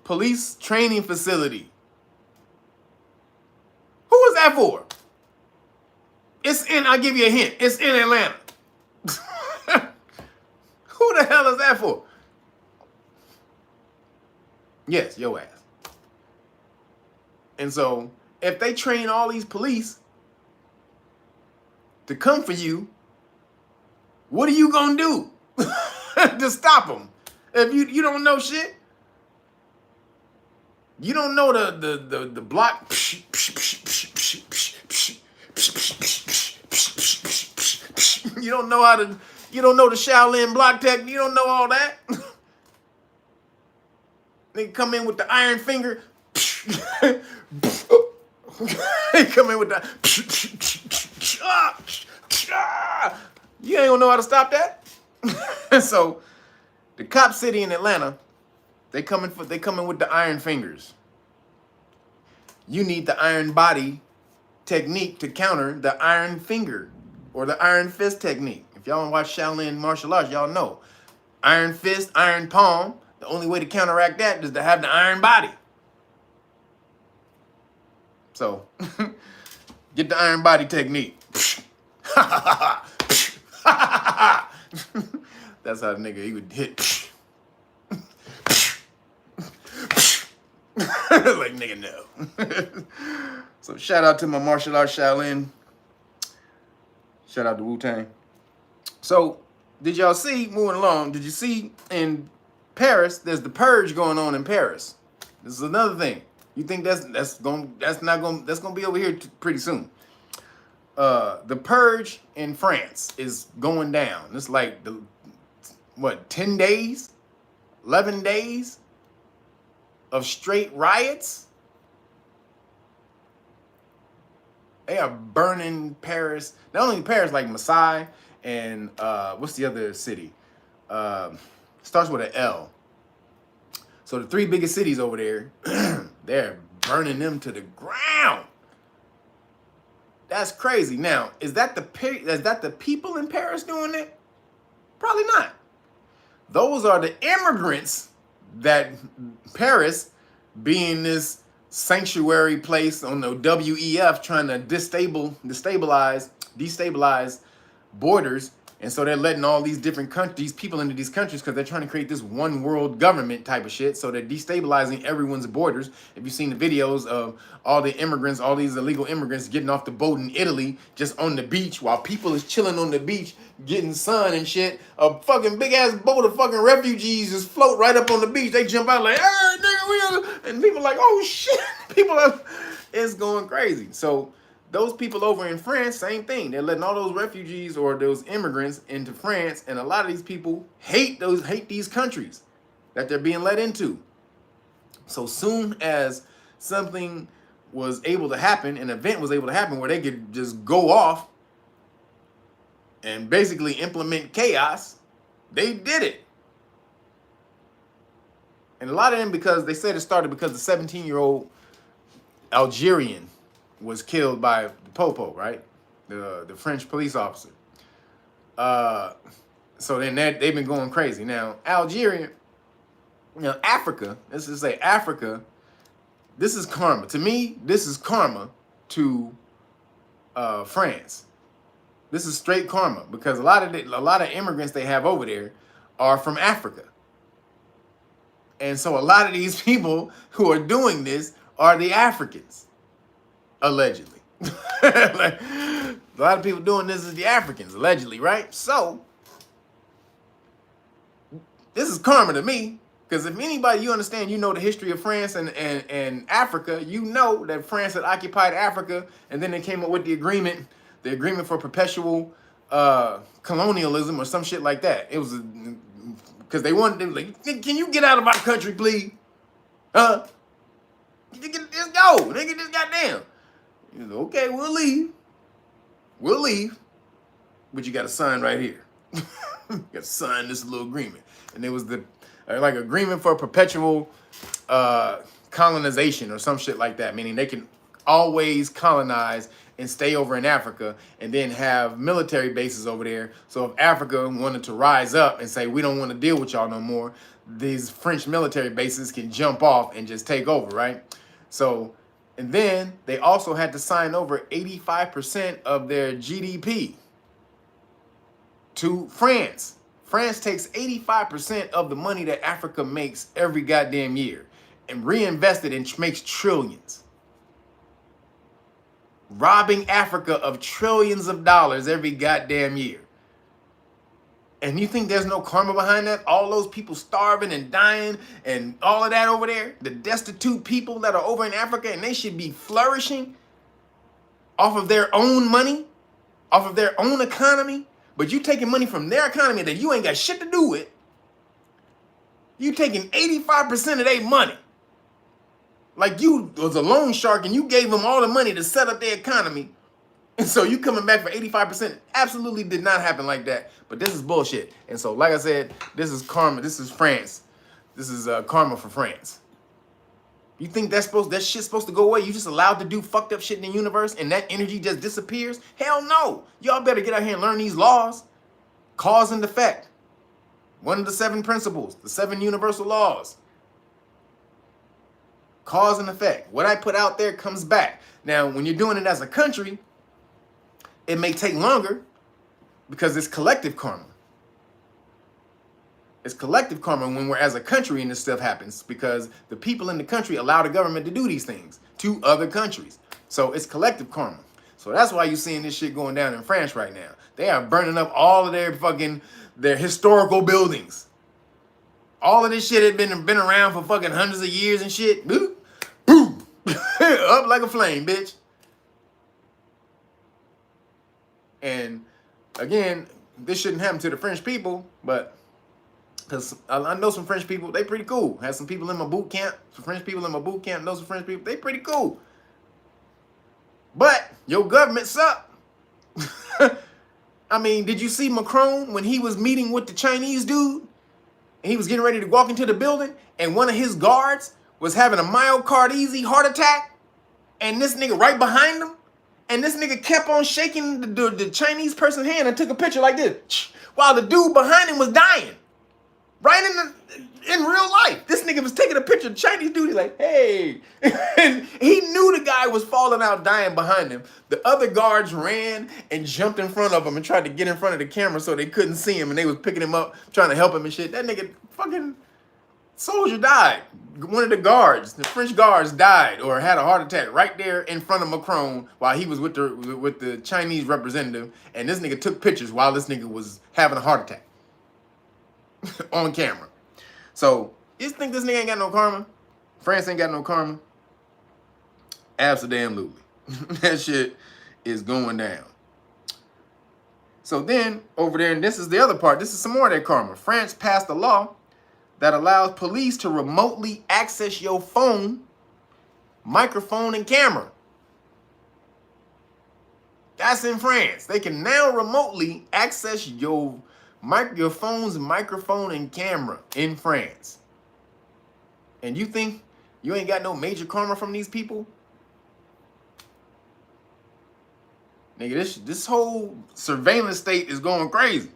police training facility. Who was that for? I'll give you a hint. It's in Atlanta. Who the hell is that for? Yes, your ass. And so, if they train all these police to come for you, what are you gonna do to stop them? If you don't know shit, you don't know the block. You don't know the Shaolin block technique. You don't know all that. They come in with the iron finger. They come in with the. You ain't gonna know how to stop that. So, the Cop City in Atlanta, they come in with the iron fingers. You need the iron body technique to counter the iron finger or the iron fist technique. If y'all watch Shaolin martial arts, y'all know. Iron fist, iron palm. The only way to counteract that is to have the iron body. So, get the iron body technique. That's how the nigga, he would hit. Like, nigga, no. So, shout out to my martial arts Shaolin. Shout out to Wu-Tang. So, did y'all see, moving along, did you see in Paris, there's the purge going on in Paris. This is another thing. You think that's gonna be over here pretty soon. The purge in France is going down. It's like 10 days, 11 days of straight riots. They are burning Paris. Not only Paris, like Marseille and what's the other city? Starts with an L. So the 3 biggest cities over there, they're burning them to the ground. That's crazy. Now, is that the people in Paris doing it? Probably not. Those are the immigrants that Paris, being this sanctuary place on the WEF, trying to destabilize borders. And so they're letting all these different countries, people into these countries, because they're trying to create this one world government type of shit. So they're destabilizing everyone's borders. If you've seen the videos of all the immigrants, all these illegal immigrants getting off the boat in Italy, just on the beach, while people is chilling on the beach, getting sun and shit, a fucking big ass boat of fucking refugees just float right up on the beach. They jump out like, hey, nigga, we are, and people like, oh shit, it's going crazy. So those people over in France, same thing. They're letting all those refugees or those immigrants into France, and a lot of these people hate these countries that they're being let into. So soon as something was able to happen, an event was able to happen where they could just go off and basically implement chaos, they did it. And a lot of them, because they said it started because the 17-year-old Algerian was killed by the Popo, right? The French police officer. So then they've been going crazy. Now, Africa, let's just say Africa, this is karma. To me, this is karma to France. This is straight karma, because a lot of immigrants they have over there are from Africa. And so a lot of these people who are doing this are the Africans. Allegedly. Like, a lot of people doing this is the Africans, allegedly, right? So, this is karma to me, because if anybody, you understand, you know the history of France and Africa, you know that France had occupied Africa, and then they came up with the agreement for perpetual colonialism or some shit like that. It was because they wanted to, like, can you get out of my country, please? Huh? Just go, nigga, just goddamn. You know, okay, we'll leave. But you got to sign right here. You got to sign this little agreement. And it was the like agreement for perpetual colonization or some shit like that, meaning they can always colonize and stay over in Africa and then have military bases over there. So if Africa wanted to rise up and say, we don't want to deal with y'all no more, these French military bases can jump off and just take over, right? So, and then they also had to sign over 85% of their GDP to France. France takes 85% of the money that Africa makes every goddamn year and reinvest it and makes trillions. Robbing Africa of trillions of dollars every goddamn year. And you think there's no karma behind that? All those people starving and dying and all of that over there? The destitute people that are over in Africa, and they should be flourishing off of their own money, off of their own economy. But you taking money from their economy that you ain't got shit to do with. You taking 85% of their money. Like you was a loan shark and you gave them all the money to set up their economy. And so you coming back for 85%. Absolutely did not happen like that. But this is bullshit. And so, like I said, this is karma. This is France. This is karma for France. You think that shit's supposed to go away? You just allowed to do fucked up shit in the universe and that energy just disappears? Hell no. Y'all better get out here and learn these laws. Cause and effect. One of the 7 principles. The 7 universal laws. Cause and effect. What I put out there comes back. Now, when you're doing it as a country, it may take longer because it's collective karma. It's collective karma when we're as a country and this stuff happens because the people in the country allow the government to do these things to other countries. So it's collective karma. So that's why you're seeing this shit going down in France right now. They are burning up all of their historical buildings. All of this shit had been around for fucking hundreds of years and shit. Boop, boom, up like a flame, bitch. And again, this shouldn't happen to the French people, but because I know some French people, they pretty cool. Had some people in my boot camp, some French people in my boot camp, know some French people, they pretty cool. But your government suck. I mean, did you see Macron when he was meeting with the Chinese dude? And he was getting ready to walk into the building, and one of his guards was having a myocarditis heart attack, and this nigga right behind him, and this nigga kept on shaking the Chinese person's hand and took a picture like this, while the dude behind him was dying. Right in real life. This nigga was taking a picture of the Chinese dude. He's like, hey. And he knew the guy was falling out dying behind him. The other guards ran and jumped in front of him and tried to get in front of the camera so they couldn't see him. And they was picking him up, trying to help him and shit. That nigga fucking soldier died. One of the guards, the French guards, died or had a heart attack right there in front of Macron while he was with the Chinese representative. And this nigga took pictures while this nigga was having a heart attack. On camera. So, you think this nigga ain't got no karma? France ain't got no karma? Absolutely. That shit is going down. So then, over there, and this is the other part, this is some more of that karma. France passed a law that allows police to remotely access your phone, microphone, and camera. That's in France. They can now remotely access your phone's microphone and camera in France. And you think you ain't got no major karma from these people? Nigga, this whole surveillance state is going crazy.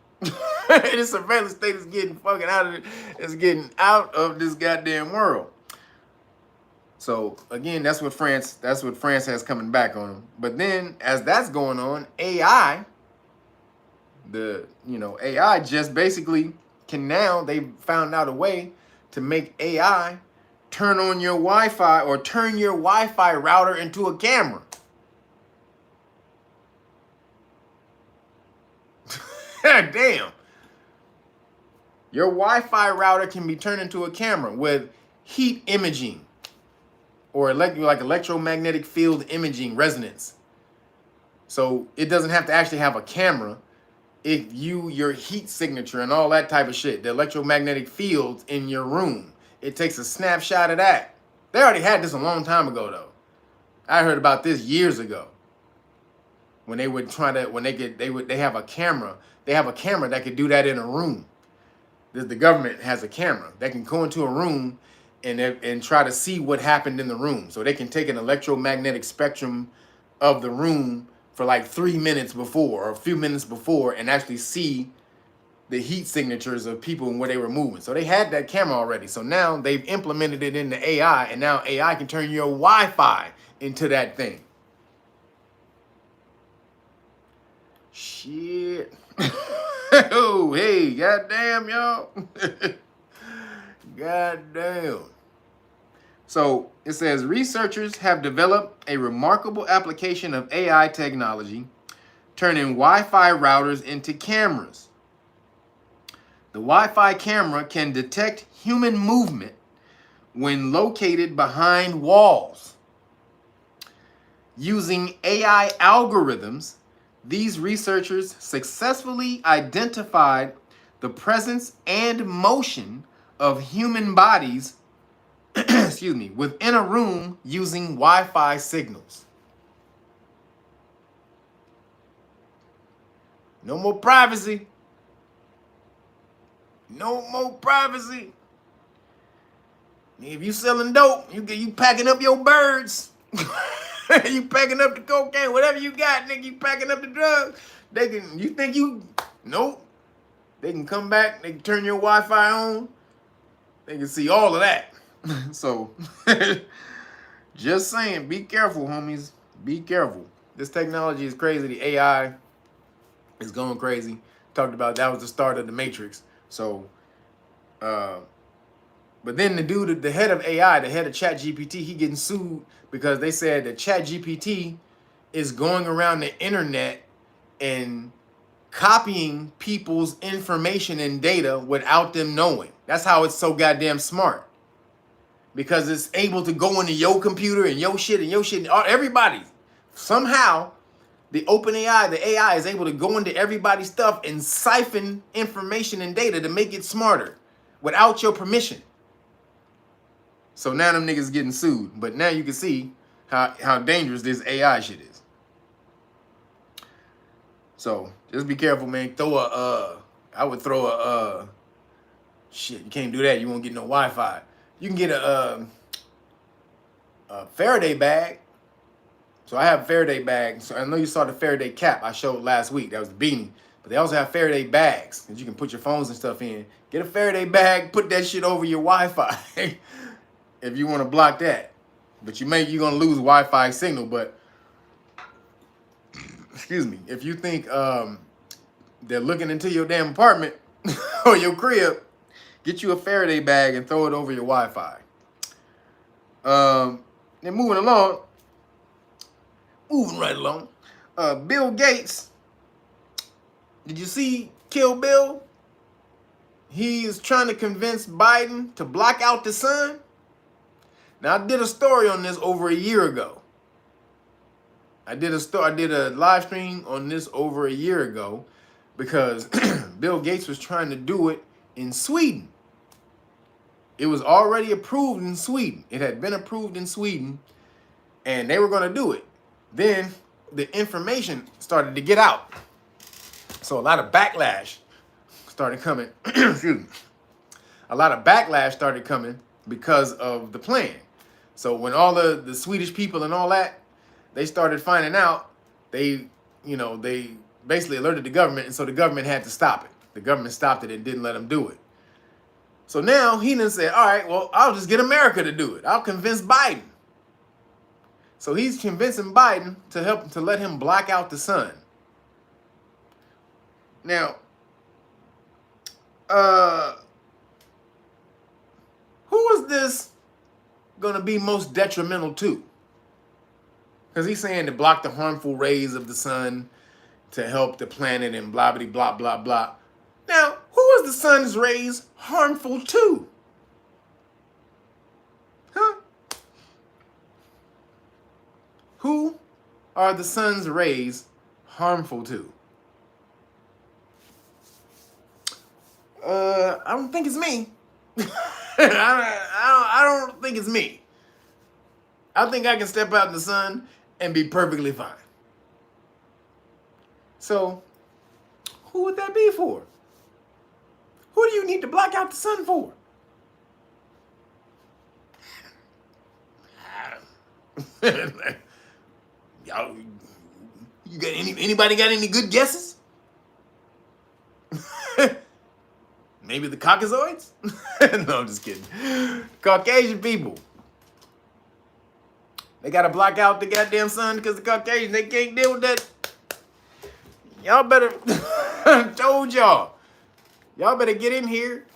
This surveillance state is getting fucking out of it. It's getting out of this goddamn world. So again, that's what France has coming back on them. But then as that's going on, AI just basically they've found out a way to make AI turn on your Wi-Fi or turn your Wi-Fi router into a camera. Damn. Your Wi-Fi router can be turned into a camera with heat imaging or electromagnetic field imaging resonance. So it doesn't have to actually have a camera. If your heat signature and all that type of shit, the electromagnetic fields in your room, it takes a snapshot of that. They already had this a long time ago, though. I heard about this years ago. When they would they have a camera. They have a camera that could do that in a room. The government has a camera that can go into a room and try to see what happened in the room. So they can take an electromagnetic spectrum of the room for like 3 minutes before or a few minutes before and actually see the heat signatures of people and where they were moving. So they had that camera already. So now they've implemented it in the AI, and now AI can turn your Wi-Fi into that thing. Shit. Oh, hey, goddamn, y'all. Goddamn. So it says researchers have developed a remarkable application of AI technology, turning Wi-Fi routers into cameras. The Wi-Fi camera can detect human movement when located behind walls. Using AI algorithms, these researchers successfully identified the presence and motion of human bodies within a room using Wi-Fi signals. No more privacy. No more privacy. If you selling dope, you packing up your birds. You packing up the cocaine, whatever you got, nigga, you packing up the drugs. Nope. They can come back, they can turn your Wi-Fi on. They can see all of that. So, just saying, be careful, homies. Be careful. This technology is crazy. The AI is going crazy. Talked about that was the start of the Matrix. So, but then the dude, the head of AI, the head of ChatGPT, he getting sued because they said that ChatGPT is going around the internet and copying people's information and data without them knowing. That's how it's so goddamn smart. Because it's able to go into your computer and your shit and everybody. Somehow, the OpenAI, the AI is able to go into everybody's stuff and siphon information and data to make it smarter without your permission. So now them niggas getting sued. But now you can see how dangerous this AI shit is. So just be careful, man. I would throw a shit. You can't do that. You won't get no Wi-Fi. You can get a Faraday bag. So I have a Faraday bag. So I know you saw the Faraday cap I showed last week. That was the beanie. But they also have Faraday bags that you can put your phones and stuff in. Get a Faraday bag, put that shit over your Wi-Fi if you want to block that. But you're gonna lose Wi-Fi signal. But excuse me, if you think they're looking into your damn apartment or your crib, get you a Faraday bag and throw it over your Wi-Fi. Then moving right along. Bill Gates. Did you see Kill Bill? He is trying to convince Biden to block out the sun. Now, I did a story on this over a year ago. I did a live stream on this over a year ago because Bill Gates was trying to do it in Sweden. It was already approved in Sweden. It had been approved in Sweden, and they were going to do it. Then the information started to get out. So a lot of backlash started coming. Excuse me. A lot of backlash started coming because of the plan. So when all the Swedish people and all that, they started finding out, they basically alerted the government, and so the government had to stop it. The government stopped it and didn't let them do it. So now he then said, all right, well, I'll just get America to do it. I'll convince Biden. So he's convincing Biden to let him block out the sun. Now, who is this going to be most detrimental to? Because he's saying to block the harmful rays of the sun to help the planet and blah, blah, blah, blah, blah. Now, who is the sun's rays harmful to? Huh? Who are the sun's rays harmful to? I don't think it's me. I don't think it's me. I think I can step out in the sun and be perfectly fine. So, who would that be for? Who do you need to block out the sun for? Y'all, anybody got any good guesses? Maybe the Caucasoids? No, I'm just kidding. Caucasian people. They got to block out the goddamn sun because the Caucasians, they can't deal with that. Y'all better, I told y'all. Y'all better get in here.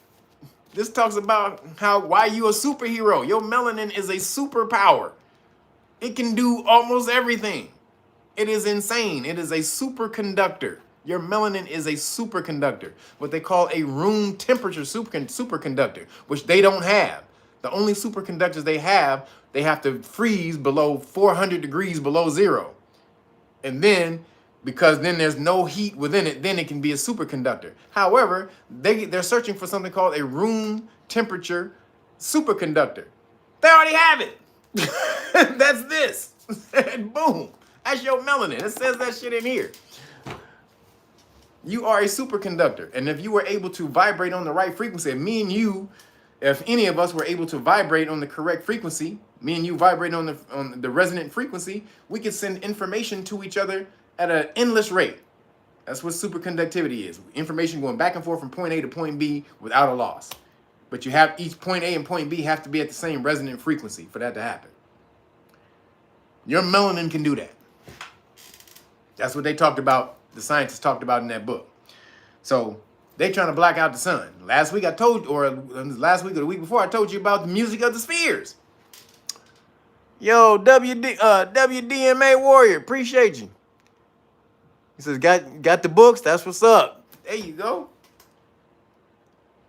This talks about why you a superhero. Your melanin is a superpower. It can do almost everything. It is insane. It is a superconductor. Your melanin is a superconductor, what they call a room temperature superconductor, which they don't have. The only superconductors they have to freeze below 400 degrees below zero. And then, because then there's no heat within it, then it can be a superconductor. However, they're searching for something called a room temperature superconductor. They already have it. That's this. Boom. That's your melanin. It says that shit in here. You are a superconductor. And if you were able to vibrate on the right frequency, me and you, if any of us were able to vibrate on the correct frequency, me and you vibrate on the resonant frequency, we could send information to each other at an endless rate. That's what superconductivity is. Information going back and forth from point A to point B without a loss. But you have each point A and point B have to be at the same resonant frequency for that to happen. Your melanin can do that. That's what they talked about. The scientists talked about in that book. So they trying to block out the sun. Last week or the week before, I told you about the music of the spheres. Yo, WDMA Warrior, appreciate you. He says, got the books, that's what's up. There you go.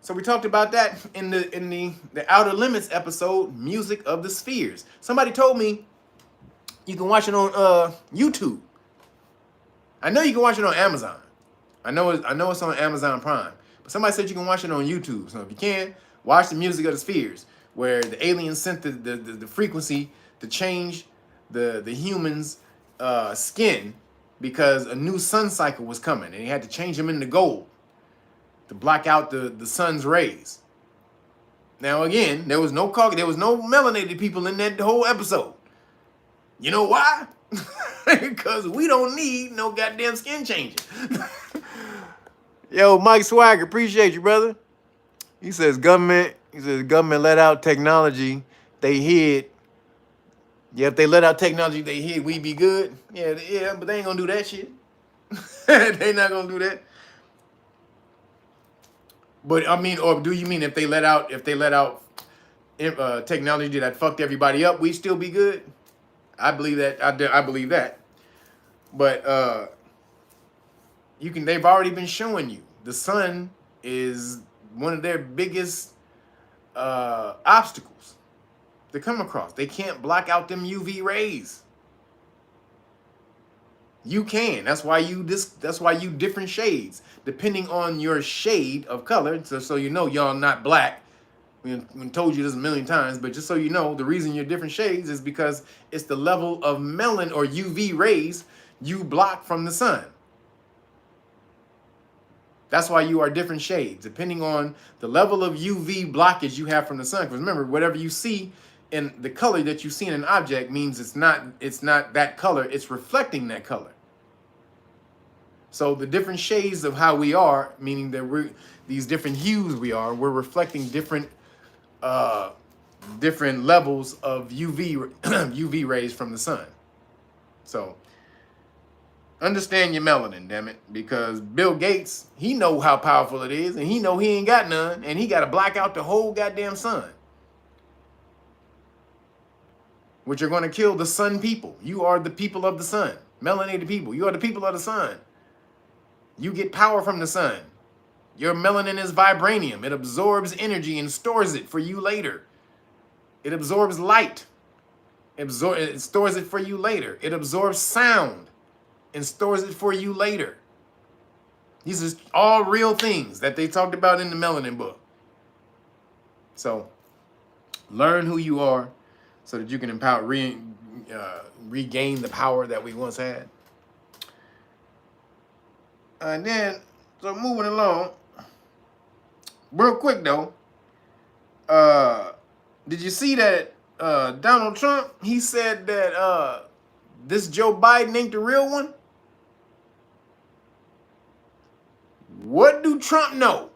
So we talked about that in the Outer Limits episode, Music of the Spheres. Somebody told me you can watch it on YouTube. I know you can watch it on Amazon. I know it's on Amazon Prime. But somebody said you can watch it on YouTube. So if you can, watch the Music of the Spheres, where the aliens sent the frequency to change the human's skin because a new sun cycle was coming, and he had to change them into gold to block out the sun's rays. Now again, there was no melanated people in that whole episode. You know why? Because we don't need no goddamn skin changing. Yo, Mike Swagger, appreciate you, brother. He says government let out technology they hid. Yeah, if they let out technology they hid, we be good. Yeah, but they ain't gonna do that shit. They not gonna do that. But I mean, or do you mean if they let out technology that fucked everybody up, we still be good? I believe that. I believe that. But they've already been showing you the sun is one of their biggest obstacles to come across. They can't block out them UV rays. You can. That's why you different shades, depending on your shade of color. So you know y'all not black. We told you this a million times, but just so you know, the reason you're different shades is because it's the level of melanin or UV rays you block from the sun. That's why you are different shades, depending on the level of UV blockage you have from the sun. Because remember, whatever you see in the color that you see in an object means it's not that color, it's reflecting that color. So the different shades of how we are, meaning that these different hues we're reflecting different levels of UV rays from the sun. So understand your melanin, damn it, because Bill Gates, he know how powerful it is, and he know he ain't got none, and he got to black out the whole goddamn sun, which are going to kill the sun people. You are the people of the sun, melanated people. You are the people of the sun. You get power from the sun. Your melanin is vibranium. It absorbs energy and stores it for you later. It absorbs light. It stores it for you later. It absorbs sound and stores it for you later. These are all real things that they talked about in the melanin book. So learn who you are so that you can regain the power that we once had. And then, so moving along, real quick though, did you see that Donald Trump, he said that this Joe Biden ain't the real one? What do Trump know?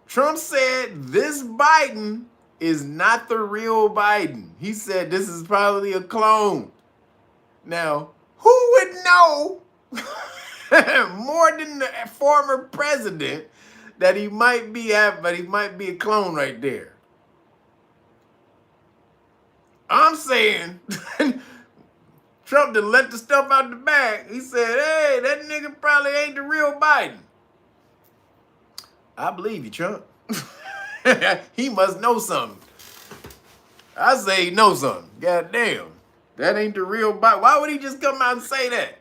Trump said this Biden is not the real Biden. He said this is probably a clone. Now, who would know more than the former president that he might be a clone right there? I'm saying Trump done let the stuff out the bag. He said, hey, that nigga probably ain't the real Biden. I believe you, Trump. He must know something. I say he knows something. God damn. That ain't the real Biden. Why would he just come out and say that?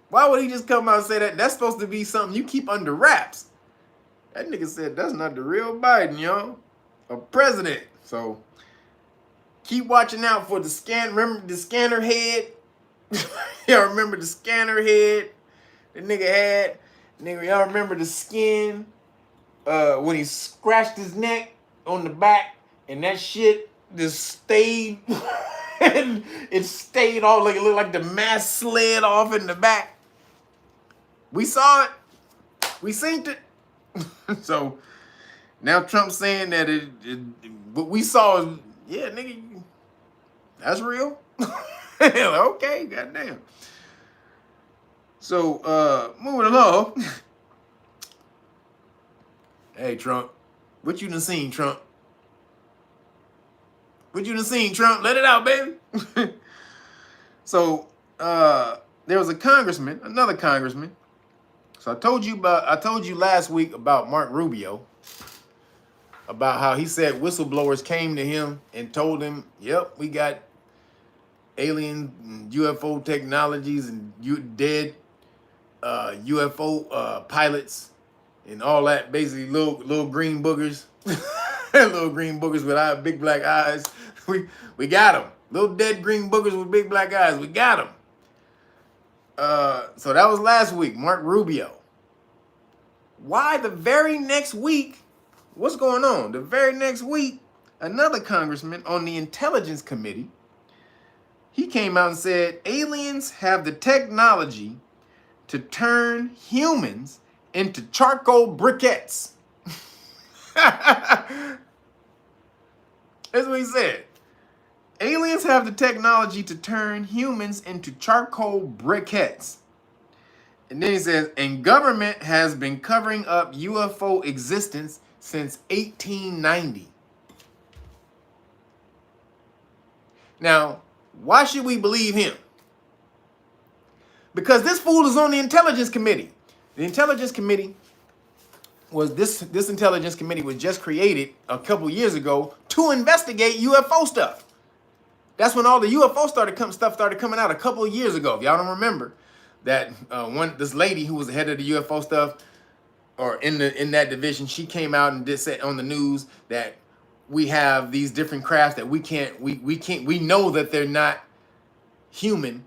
Why would he just come out and say that? That's supposed to be something you keep under wraps. That nigga said that's not the real Biden, yo. A president. So keep watching out for the remember the scanner head? Y'all remember the scanner head the nigga had? Nigga, y'all remember the skin when he scratched his neck on the back and that shit just stayed and it stayed all like it looked like the mask slid off in the back. We saw it. We seen it. So now Trump's saying that what we saw is, yeah, nigga, that's real. Okay, goddamn. So moving along. Hey Trump, what you done seen, Trump? What you done seen, Trump? Let it out, baby. So there was another congressman. So I told you last week about Mark Rubio, about how he said whistleblowers came to him and told him, yep, we got alien and UFO technologies and dead UFO pilots and all that, basically little green boogers. Little green boogers with big black eyes. we got them. Little dead green boogers with big black eyes. We got them. So that was last week, Mark Rubio. Why the very next week, what's going on? The very next week, another congressman on the Intelligence Committee, he came out and said aliens have the technology to turn humans into charcoal briquettes. That's what he said. Aliens have the technology to turn humans into charcoal briquettes. And then he says, and government has been covering up UFO existence since 1890. Now, why should we believe him? Because this fool is on the Intelligence Committee. The Intelligence Committee was this Intelligence Committee was just created a couple years ago to investigate UFO stuff. That's when all the UFO stuff started coming out a couple of years ago. If y'all don't remember that this lady who was the head of the UFO stuff, or in that division, she came out and did say on the news that we have these different crafts that we know that they're not human.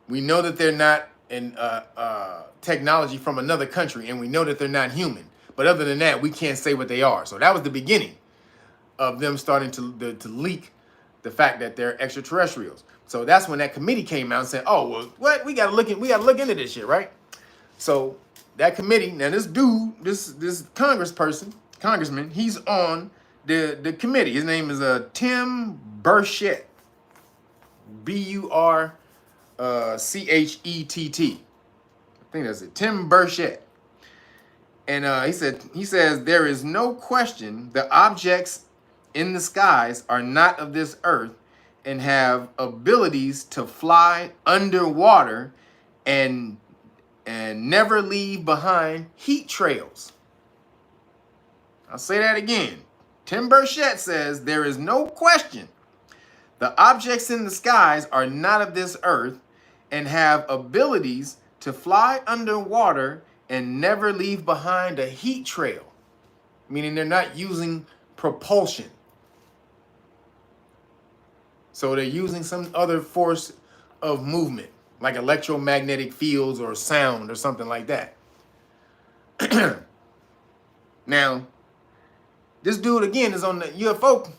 We know that they're not in technology from another country, and we know that they're not human. But other than that, we can't say what they are. So that was the beginning of them starting to leak the fact that they're extraterrestrials. So that's when that committee came out and said, "Oh, well, what we gotta look into this shit, right?" So that committee, now this dude, this congressman, he's on the committee. His name is Tim Burchett, Burchett. I think that's it, Tim Burchett. And he says there is no question the objects in the skies are not of this earth and have abilities to fly underwater and never leave behind heat trails. I'll say that again. Tim Burchett says there is no question the objects in the skies are not of this earth and have abilities to fly underwater and never leave behind a heat trail, meaning they're not using propulsion. So they're using some other force of movement, like electromagnetic fields or sound or something like that. Now, this dude, again, is on the UFO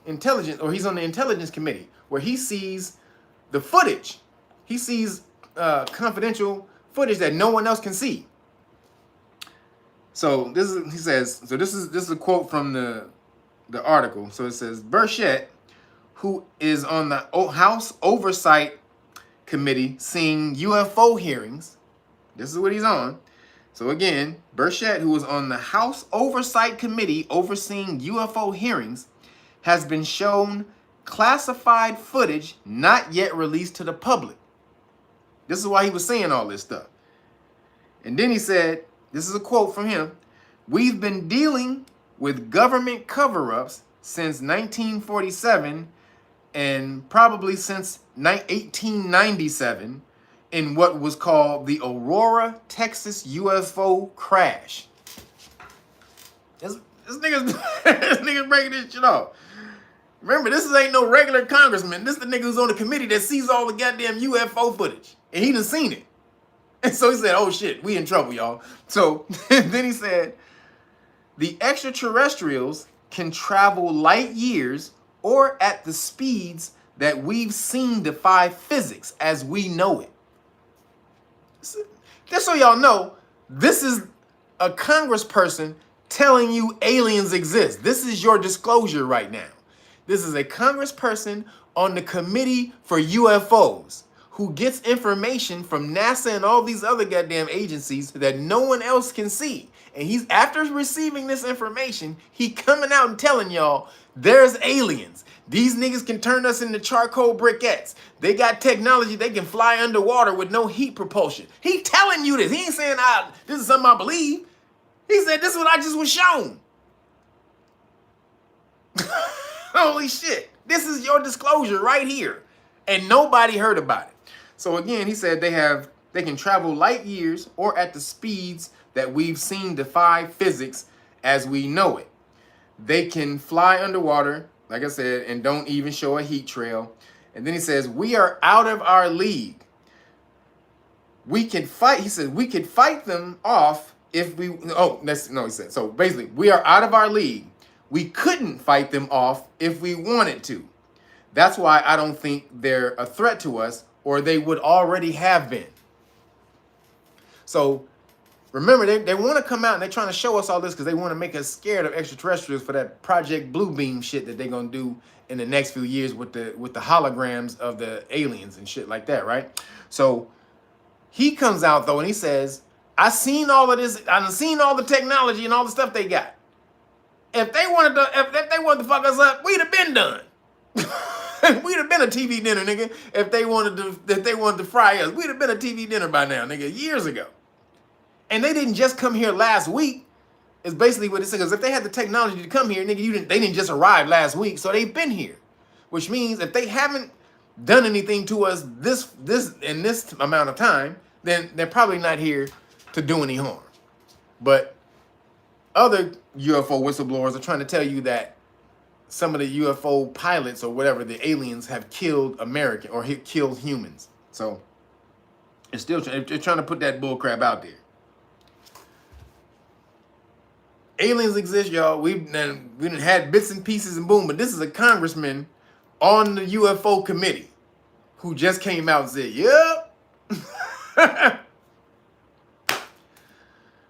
intelligence, or he's on the Intelligence Committee, where he sees the footage. He sees confidential footage that no one else can see. So this is a quote from the article. So it says, Burchett, who is on the House Oversight Committee seeing UFO hearings. This is what he's on. So again, Burchett, who was on the House Oversight Committee overseeing UFO hearings, has been shown classified footage not yet released to the public. This is why he was saying all this stuff. And then he said, this is a quote from him, "We've been dealing with government cover-ups since 1947 and probably since 1897 in what was called the Aurora, Texas UFO crash." This nigga's breaking this shit off. Remember, this ain't no regular congressman. This is the nigga who's on the committee that sees all the goddamn UFO footage. And he done seen it. And so he said, oh shit, we in trouble, y'all. So then he said, the extraterrestrials can travel light years or at the speeds that we've seen defy physics as we know it. Just so y'all know, this is a congressperson telling you aliens exist. This is your disclosure right now. This is a congressperson on the committee for UFOs who gets information from NASA and all these other goddamn agencies that no one else can see. And he's, after receiving this information, he coming out and telling y'all there's aliens. These niggas can turn us into charcoal briquettes. They got technology. They can fly underwater with no heat propulsion. He telling you this. He ain't saying, this is something I believe. He said, this is what I just was shown. Holy shit. This is your disclosure right here. And nobody heard about it. So again, he said they can travel light years or at the speeds that we've seen defy physics as we know it. They can fly underwater like I said, and don't even show a heat trail. And then he says, we are out of our league. We can fight. He said, we could fight them off if we, he said, so basically, we are out of our league. We couldn't fight them off if we wanted to. That's why I don't think they're a threat to us, or they would already have been. So remember, they want to come out and they're trying to show us all this because they want to make us scared of extraterrestrials for that Project Bluebeam shit that they're gonna do in the next few years with the holograms of the aliens and shit like that, right? So he comes out though and he says, I seen all of this, I've seen all the technology and all the stuff they got. If they wanted to fuck us up, we'd have been done. We'd have been a TV dinner, nigga. If they wanted to fry us, we'd have been a TV dinner by now, nigga, years ago. And they didn't just come here last week. Is basically what it says. Because if they had the technology to come here, nigga, they didn't just arrive last week, so they've been here. Which means if they haven't done anything to us this in this amount of time, then they're probably not here to do any harm. But other UFO whistleblowers are trying to tell you that some of the UFO pilots or whatever, the aliens, have killed American or killed humans. So it's still they're trying to put that bull crap out there. Aliens exist, y'all. We done had bits and pieces and boom, but this is a congressman on the UFO committee who just came out and said, yep.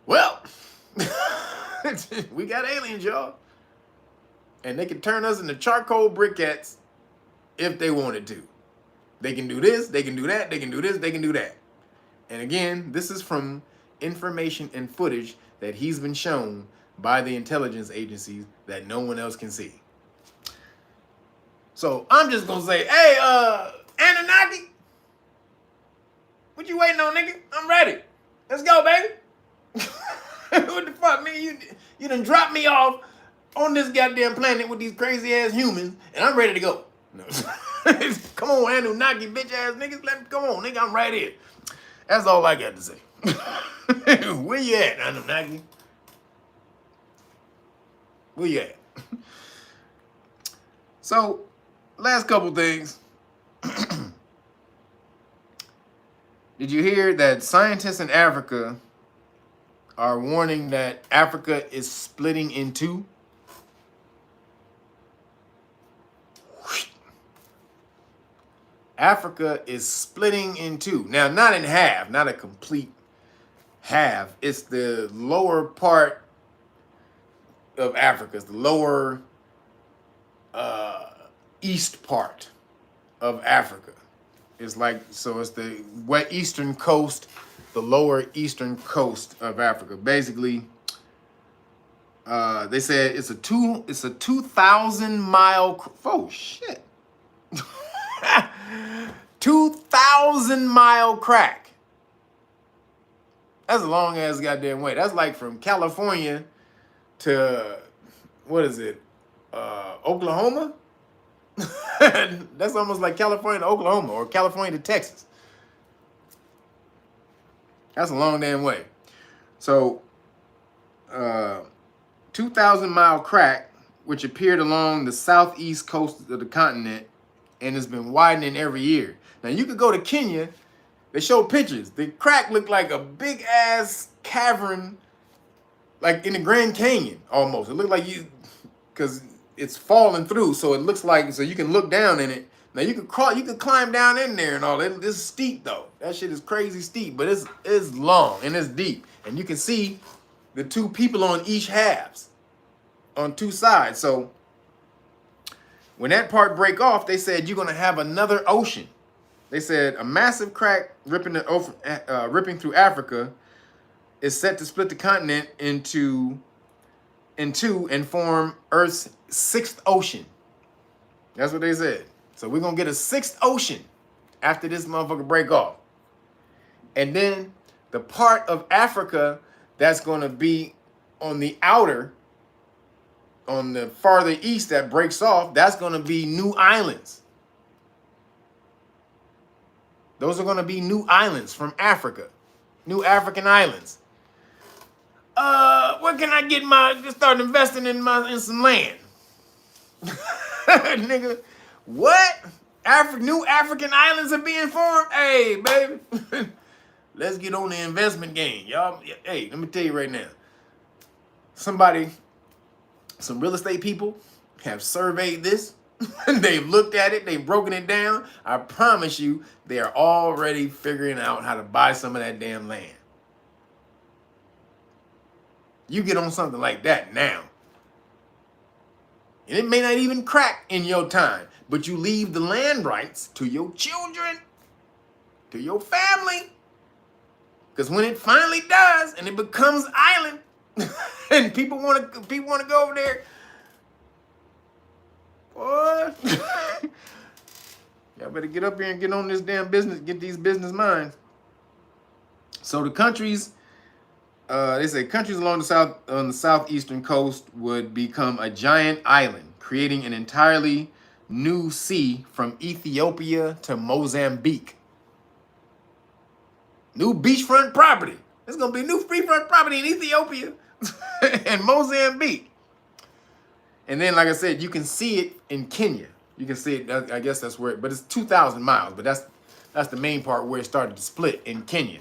Well, we got aliens, y'all. And they can turn us into charcoal briquettes if they wanted to. They can do this, they can do that, they can do this, they can do that. And again, this is from information and footage that he's been shown by the intelligence agencies that no one else can see. So I'm just gonna say, hey, Anunnaki, what you waiting on, nigga? I'm ready. Let's go, baby. What the fuck, nigga? You done dropped me off on this goddamn planet with these crazy ass humans, and I'm ready to go. No. Come on, Anunnaki, bitch ass niggas. Come on, nigga, I'm right here. That's all I got to say. Where you at, Anunnaki? Where you at? So, last couple things. Did you hear that scientists in Africa are warning that Africa is splitting in two? Africa is splitting in two. Now, not in half, not a complete half. It's the lower part of Africa. It's the lower east part of Africa. It's like, so it's the west eastern coast, the lower eastern coast of Africa. Basically, they said it's a 2,000 mile, oh shit. 2,000 mile crack. That's a long ass goddamn way. That's like from California to, what is it, Oklahoma? That's almost like California to Oklahoma or California to Texas. That's a long damn way. So, 2,000 mile crack, which appeared along the southeast coast of the continent and has been widening every year. Now, you could go to Kenya. They show pictures. The crack looked like a big ass cavern, like in the Grand Canyon almost. It looked like because it's falling through, so it looks like, so you can look down in it. Now you could climb down in there and all that. This is steep though. That shit is crazy steep, but it's long and it's deep, and you can see the two people on each halves, on two sides. So when that part break off, they said you're gonna have another ocean. They said a massive crack ripping through Africa is set to split the continent in two and form Earth's sixth ocean. That's what they said. So we're gonna get a sixth ocean after this motherfucker break off. And then the part of Africa that's gonna be on the outer, on the farther east that breaks off, that's gonna be new islands. Those are gonna be new islands from Africa, new African islands. Where can I get start investing in some land? Nigga, what? New African islands are being formed? Hey, baby. Let's get on the investment game. Y'all, hey, let me tell you right now. Some real estate people have surveyed this. They've looked at it. They've broken it down. I promise you, they are already figuring out how to buy some of that damn land. You get on something like that now. And it may not even crack in your time, but you leave the land rights to your children, to your family. Because when it finally does and it becomes island and people want to go over there, boy, y'all better get up here and get on this damn business, get these business minds. So the countries, they say countries along the southeastern coast would become a giant island, creating an entirely new sea from Ethiopia to Mozambique. New beachfront property. There's going to be new beachfront property in Ethiopia and Mozambique. And then, like I said, you can see it in Kenya. You can see it, I guess that's where, but it's 2,000 miles. But that's the main part where it started to split in Kenya.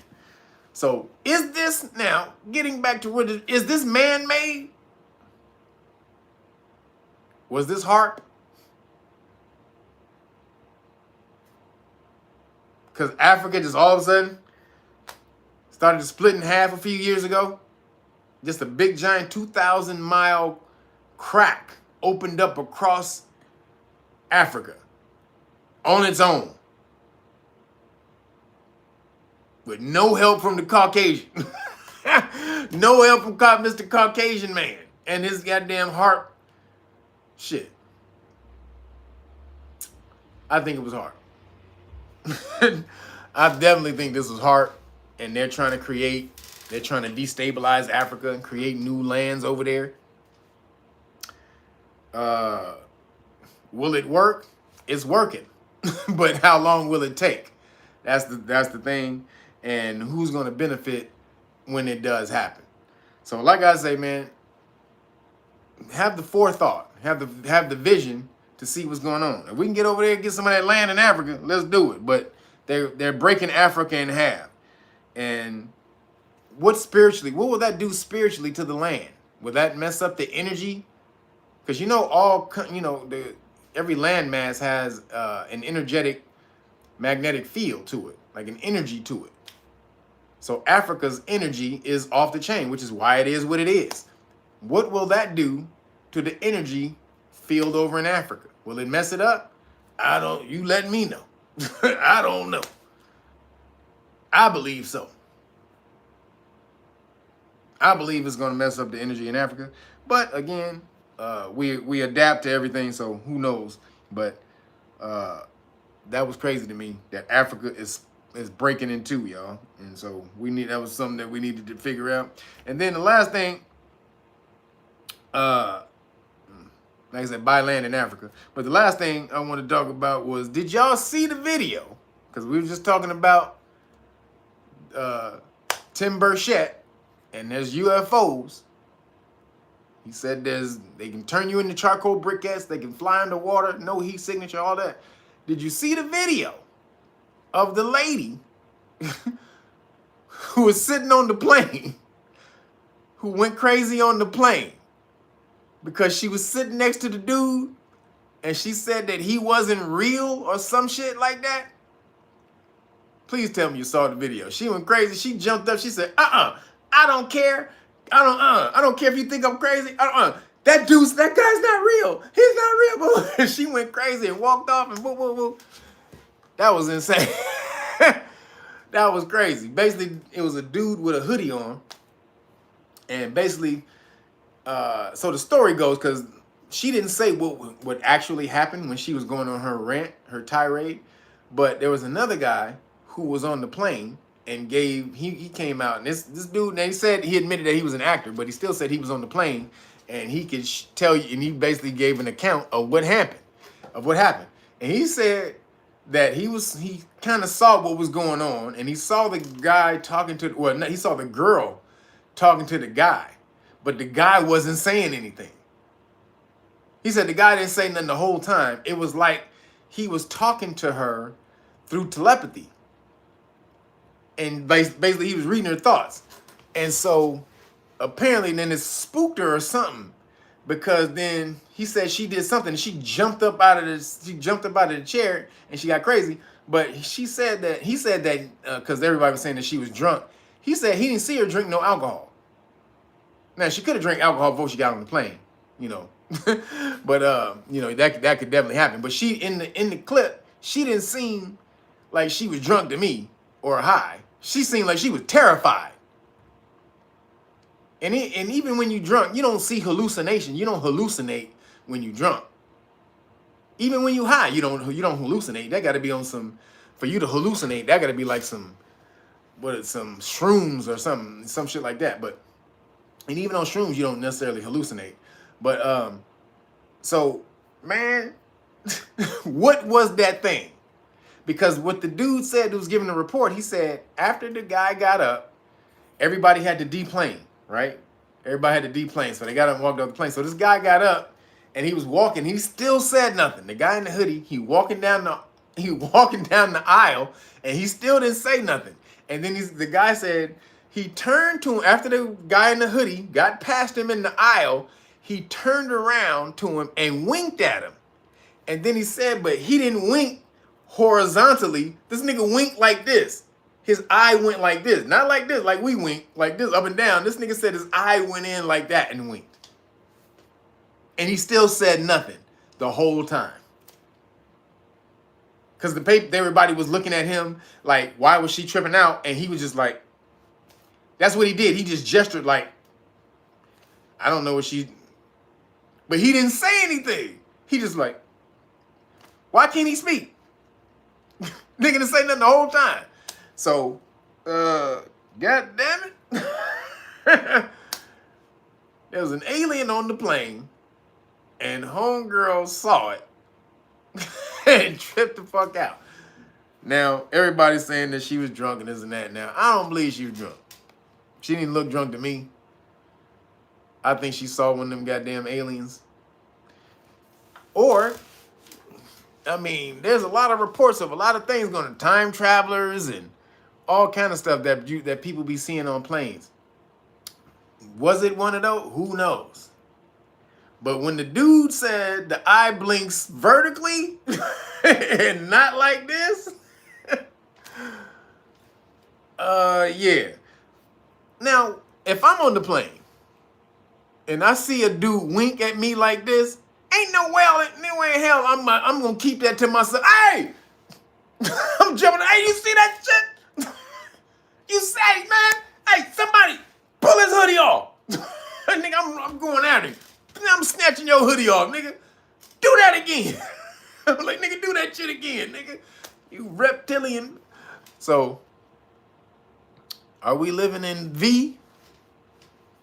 So is this, now, getting back to what, is this man-made? Was this HARP? Because Africa just all of a sudden started to split in half a few years ago. Just a big giant 2,000-mile crack opened up across Africa on its own. With no help from the Caucasian. No help from Mr. Caucasian man and his goddamn HARP shit. I think it was HARP. I definitely think this was HARP. And they're trying to destabilize Africa and create new lands over there. Will it work? It's working. But how long will it take? That's the thing. And who's going to benefit when it does happen? So like I say, man, have the forethought, have the vision to see what's going on. If we can get over there and get some of that land in Africa, let's do it. But they're breaking Africa in half. And what will that do spiritually to the land? Will that mess up the energy? Because every landmass has an energetic, magnetic field to it, like an energy to it. So Africa's energy is off the chain, which is why it is what it is. What will that do to the energy field over in Africa? Will it mess it up? You let me know. I don't know. I believe so. I believe it's going to mess up the energy in Africa. But again, we adapt to everything, so who knows? But that was crazy to me that Africa is breaking in two, y'all. And so that was something that we needed to figure out. And then the last thing, like I said, buy land in Africa. But the last thing I want to talk about was, did y'all see the video? Because we were just talking about Tim Burchett, and there's UFOs. He said they can turn you into charcoal briquettes, they can fly underwater, no heat signature, all that. Did you see the video of the lady who was sitting on the plane, who went crazy on the plane because she was sitting next to the dude and she said that he wasn't real or some shit like that? Please tell me you saw the video. She went crazy. She jumped up. She said, I don't care. I don't care if you think I'm crazy. That guy's not real. He's not real. She went crazy and walked off and boo. That was insane. That was crazy. Basically, it was a dude with a hoodie on. And basically, so the story goes, because she didn't say what actually happened when she was going on her rant, her tirade. But there was another guy who was on the plane and he came out, and this dude, and he said he admitted that he was an actor, but he still said he was on the plane and he could tell you, and he basically gave an account of what happened. And he said that he kind of saw what was going on, and he saw the guy he saw the girl talking to the guy, but the guy wasn't saying anything. He said the guy didn't say nothing the whole time. It was like he was talking to her through telepathy. And basically he was reading her thoughts. And so apparently then it spooked her or something. Because then he said she did something. And she jumped up out of the chair and she got crazy. But he said that because everybody was saying that she was drunk. He said he didn't see her drink no alcohol. Now she could have drank alcohol before she got on the plane, you know. But you know, that could definitely happen. But she in the clip, she didn't seem like she was drunk to me or high. She seemed like she was terrified. And even when you're drunk, you don't see hallucination. You don't hallucinate when you're drunk. Even when you high, you don't hallucinate. That got to be on some, for you to hallucinate, that got to be like some shrooms or some shit like that. But, and even on shrooms, you don't necessarily hallucinate. But, so, man, what was that thing? Because what the dude said who was giving the report, he said after the guy got up, everybody had to deplane, right? Everybody had to deplane. So they got up and walked off the plane. So this guy got up and he was walking. He still said nothing. The guy in the hoodie, he walking down the aisle and he still didn't say nothing. And then the guy said he turned to him after the guy in the hoodie got past him in the aisle. He turned around to him and winked at him. And then he said, but he didn't wink horizontally. This nigga winked like this. His eye went like this. Not like this, like we wink, like this, up and down. This nigga said his eye went in like that and winked. And he still said nothing the whole time. Because everybody was looking at him like, why was she tripping out? And he was just like, that's what he did. He just gestured like, I don't know what she, but he didn't say anything. He just like, why can't he speak? Nigga didn't say nothing the whole time. So, god damn it. There was an alien on the plane and homegirl saw it and tripped the fuck out. Now, everybody's saying that she was drunk and this and that. Now, I don't believe she was drunk. She didn't look drunk to me. I think she saw one of them goddamn aliens. Or, I mean, there's a lot of reports of a lot of things going to time travelers and all kind of stuff that people be seeing on planes. Was it one of those? Who knows? But when the dude said the eye blinks vertically and not like this, yeah. Now, if I'm on the plane and I see a dude wink at me like this, ain't no way in hell I'm gonna keep that to myself. Hey, I'm jumping. Hey, you see that shit? You say, man, hey, somebody pull his hoodie off. Nigga, I'm going at him. I'm snatching your hoodie off, nigga. Do that again. I'm like, nigga, do that shit again, nigga. You reptilian. So, are we living in V?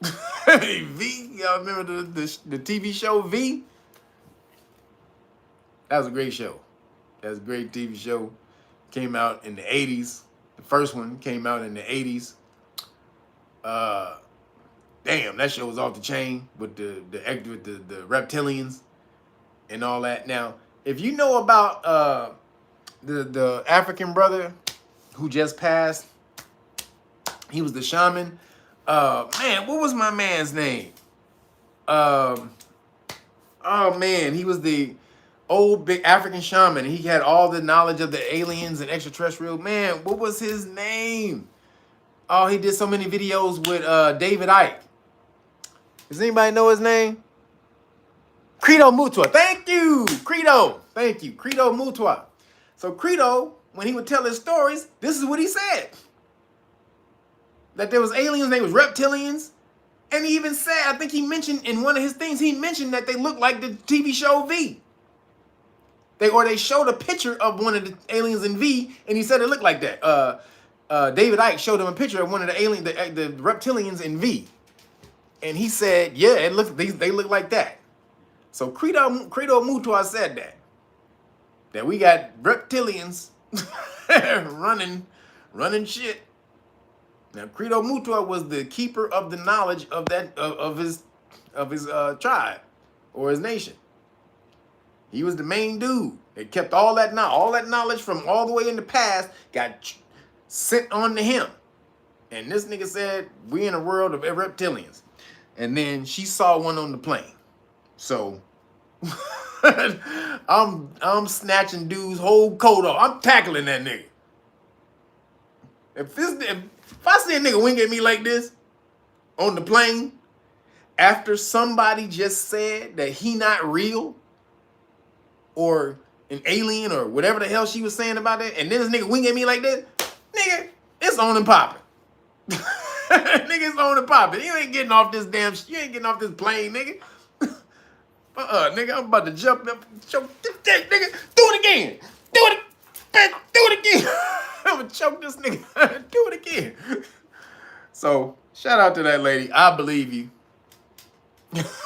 V? Y'all remember the TV show V? That was a great show. That was a great TV show. Came out in the 80s. The first one came out in the 80s. Damn, that show was off the chain with the reptilians and all that. Now, if you know about the African brother who just passed, he was the shaman. Man, what was my man's name? Oh man, he was the old big African shaman. He had all the knowledge of the aliens and extraterrestrial. Man, what was his name? Oh, he did so many videos with David Icke. Does anybody know his name? Credo Mutwa. Thank you, Credo. Thank you, Credo Mutwa. So Credo, when he would tell his stories, this is what he said. That there was aliens, they was reptilians. And he even said, I think he mentioned in one of his things, he mentioned that they looked like the TV show V. They showed a picture of one of the aliens in V, and he said it looked like that. David Icke showed him a picture of one of the aliens, the reptilians in V. And he said, yeah, they look like that. So Credo Mutwa said that we got reptilians running shit. Now Credo Mutwa was the keeper of the knowledge of that of his tribe or his nation. He was the main dude. They kept all that knowledge from all the way in the past got sent on to him. And this nigga said, we in a world of reptilians. And then she saw one on the plane. So I'm snatching dude's whole coat off. I'm tackling that nigga. If I see a nigga wink at me like this on the plane after somebody just said that he not real or an alien or whatever the hell she was saying about that, and then this nigga wink at me like this, nigga, it's on and popping. Nigga, it's on and popping. You ain't getting off this damn shit. You ain't getting off this plane, nigga. Nigga, I'm about to jump up, choke this nigga. Do it again. Do it. Bitch, do it again. I'm gonna choke this nigga. Do it again. So, shout out to that lady. I believe you.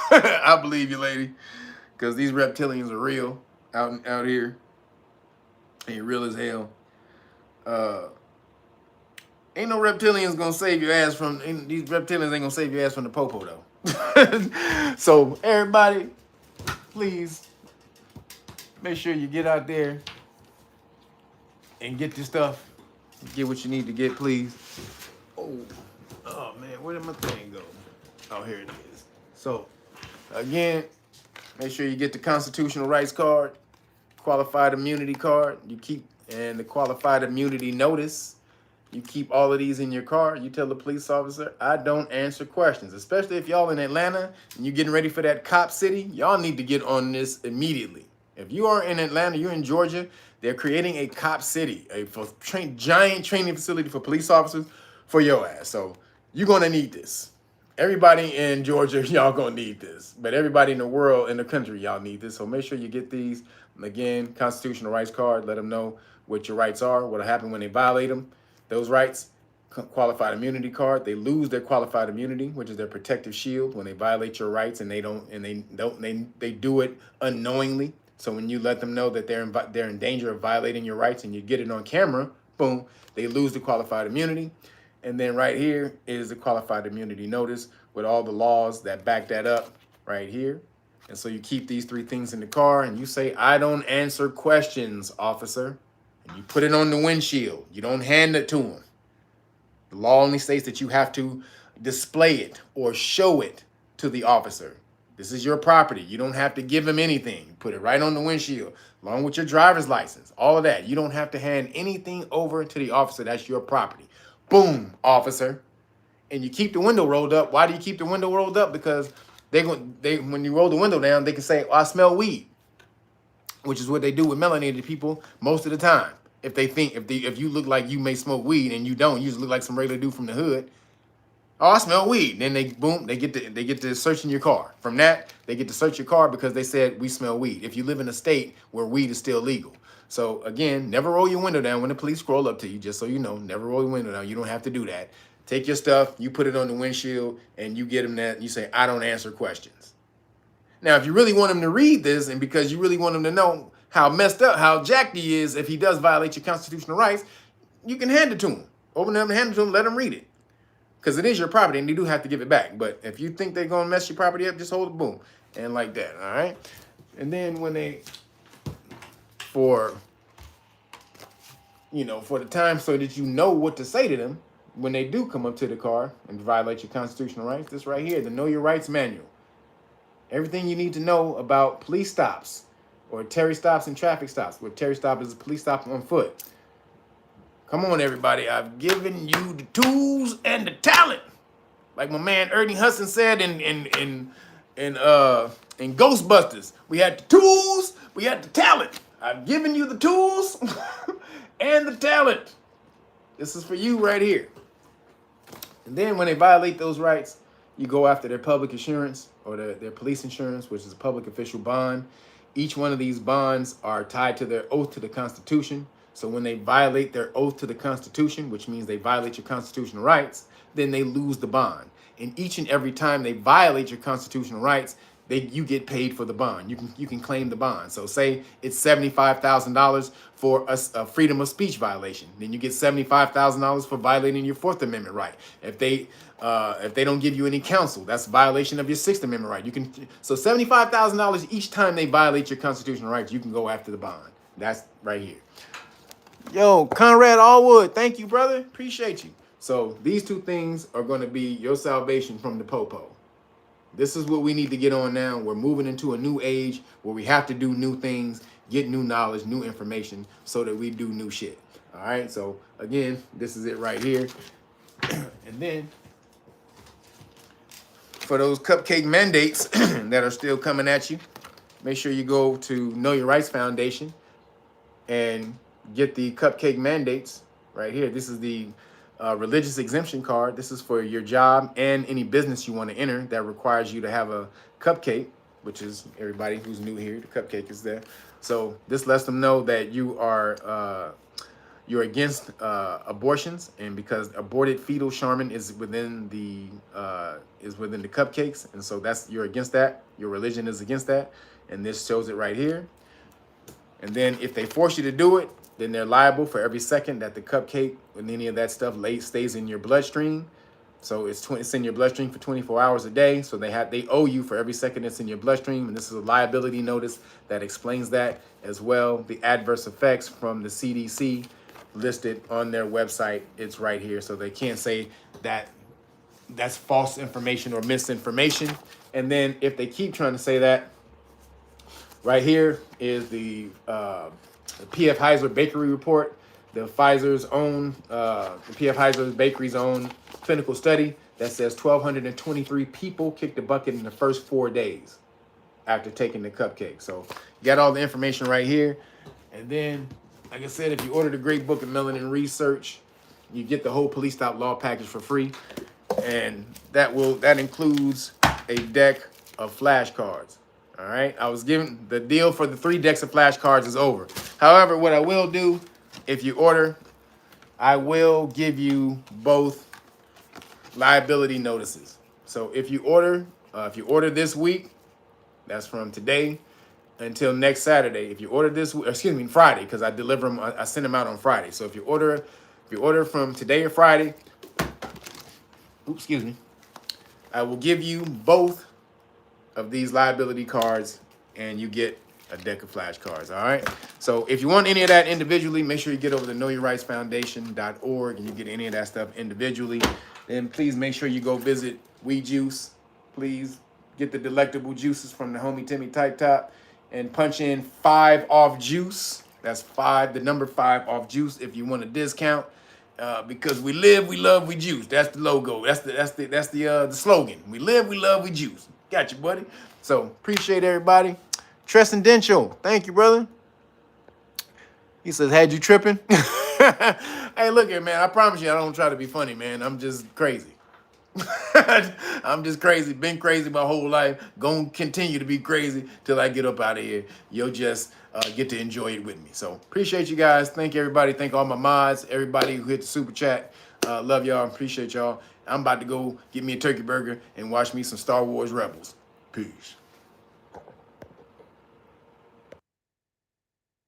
I believe you, lady. Because these reptilians are real out here. Ain't real as hell. Ain't no reptilians gonna save your ass from, these reptilians ain't gonna save your ass from the popo though. So everybody, please make sure you get out there and get your stuff. Get what you need to get, please. Oh man, where did my thing go? Oh, here it is. So again, make sure you get the constitutional rights card, qualified immunity card. You keep, and the qualified immunity notice. You keep all of these in your car. You tell the police officer, I don't answer questions. Especially if y'all in Atlanta and you're getting ready for that cop city, y'all need to get on this immediately. If you are in Atlanta, you're in Georgia, they're creating a cop city, a giant training facility for police officers for your ass. So you're going to need this. Everybody in Georgia, y'all going to need this. But everybody in the world, in the country, y'all need this. So make sure you get these. Again, constitutional rights card. Let them know what your rights are, what'll happen when they violate them. Those rights, qualified immunity card, they lose their qualified immunity, which is their protective shield when they violate your rights and they do it unknowingly. So when you let them know that they're in danger of violating your rights and you get it on camera, boom, they lose the qualified immunity. And then right here is the qualified immunity notice with all the laws that back that up right here. And so you keep these three things in the car and you say, I don't answer questions, officer. You put it on the windshield. You don't hand it to them. The law only states that you have to display it or show it to the officer. This is your property. You don't have to give him anything. You put it right on the windshield, along with your driver's license, all of that. You don't have to hand anything over to the officer. That's your property. Boom, officer. And you keep the window rolled up. Why do you keep the window rolled up? Because when you roll the window down, they can say, oh, I smell weed, which is what they do with melanated people most of the time. If they think, if you look like you may smoke weed and you don't, you just look like some regular dude from the hood. Oh, I smell weed. Then they get to searching your car. From that, they get to search your car because they said we smell weed. If you live in a state where weed is still legal. So again, never roll your window down when the police scroll up to you, just so you know, never roll your window down. You don't have to do that. Take your stuff, you put it on the windshield and you get them that, and you say, I don't answer questions. Now, if you really want them to read this and because you really want them to know how messed up, how jacked he is if he does violate your constitutional rights, you can hand it to him. Open it up and hand it to him, let him read it. Because it is your property and you do have to give it back. But if you think they're going to mess your property up, just hold it, boom. And like that, all right? And then when they, for the time so that you know what to say to them, when they do come up to the car and violate your constitutional rights, this right here, the Know Your Rights Manual. Everything you need to know about police stops or Terry stops and traffic stops. Where Terry stop is a police stop on foot. Come on, everybody. I've given you the tools and the talent. Like my man Ernie Hudson said in Ghostbusters. We had the tools, we had the talent. I've given you the tools and the talent. This is for you right here. And then when they violate those rights, you go after their public insurance or their police insurance, which is a public official bond. Each one of these bonds are tied to their oath to the Constitution. So when they violate their oath to the Constitution, which means they violate your constitutional rights, then they lose the bond. And each and every time they violate your constitutional rights, you get paid for the bond. You can claim the bond. So say it's $75,000 for a freedom of speech violation. Then you get $75,000 for violating your Fourth Amendment right. If they don't give you any counsel, that's a violation of your Sixth Amendment right. So $75,000 each time they violate your constitutional rights, you can go after the bond. That's right here. Yo, Conrad Allwood, thank you, brother. Appreciate you. So these two things are going to be your salvation from the popo. This is what we need to get on now. We're moving into a new age where we have to do new things, get new knowledge, new information, so that we do new shit. All right. So again, this is it right here. And then for those cupcake mandates that are still coming at you, make sure you go to Know Your Rights Foundation and get the cupcake mandates right here. This is the religious exemption card. This is for your job and any business you want to enter that requires you to have a cupcake, which is everybody who's new here. The cupcake is there. So this lets them know that you're against abortions, and because aborted fetal Charmin is within the cupcakes, and so you're against that. Your religion is against that, and this shows it right here. And then if they force you to do it, then they're liable for every second that the cupcake and any of that stuff stays in your bloodstream. So it's in your bloodstream for 24 hours a day. So they owe you for every second it's in your bloodstream. And this is a liability notice that explains that as well. The adverse effects from the CDC listed on their website. It's right here. So they can't say that that's false information or misinformation. And then if they keep trying to say that, right here is the P.F. Heiser Bakery report, the Pfizer's own, the P.F. Heiser Bakery's own clinical study that says 1,223 people kicked the bucket in the first 4 days after taking the cupcake. So you got all the information right here. And then, like I said, if you order the Great Book of Melanin Research, you get the whole Police Stop Law package for free. And that includes a deck of flashcards. All right, I was given the deal for the 3 decks of flashcards is over. However, what I will do, if you order, I will give you both liability notices. So if you order this week, that's from today until next Saturday. If you order Friday, because I deliver them, I send them out on Friday. So if you order from today or Friday, I will give you both of these liability cards, and you get a deck of flashcards. All right. So if you want any of that individually, make sure you get over to knowyourrightsfoundation.org and you get any of that stuff individually. Then please make sure you go visit We Juice. Please get the delectable juices from the homie Timmy Tight Top and punch in 5 off juice. That's 5, the number 5 off juice if you want a discount. Because we live, we love, we juice. That's the logo. That's the slogan. We live, we love, we juice. Got you, buddy. So appreciate everybody. Transcendental, thank you, brother. He says, had you tripping? Hey, look here, man. I promise you, I don't try to be funny, man. I'm just crazy. I'm just crazy. Been crazy my whole life. Gonna continue to be crazy till I get up out of here. You'll just get to enjoy it with me. So appreciate you guys. Thank everybody. Thank all my mods. Everybody who hit the super chat. Love y'all. Appreciate y'all. I'm about to go get me a turkey burger and watch me some Star Wars Rebels. Peace.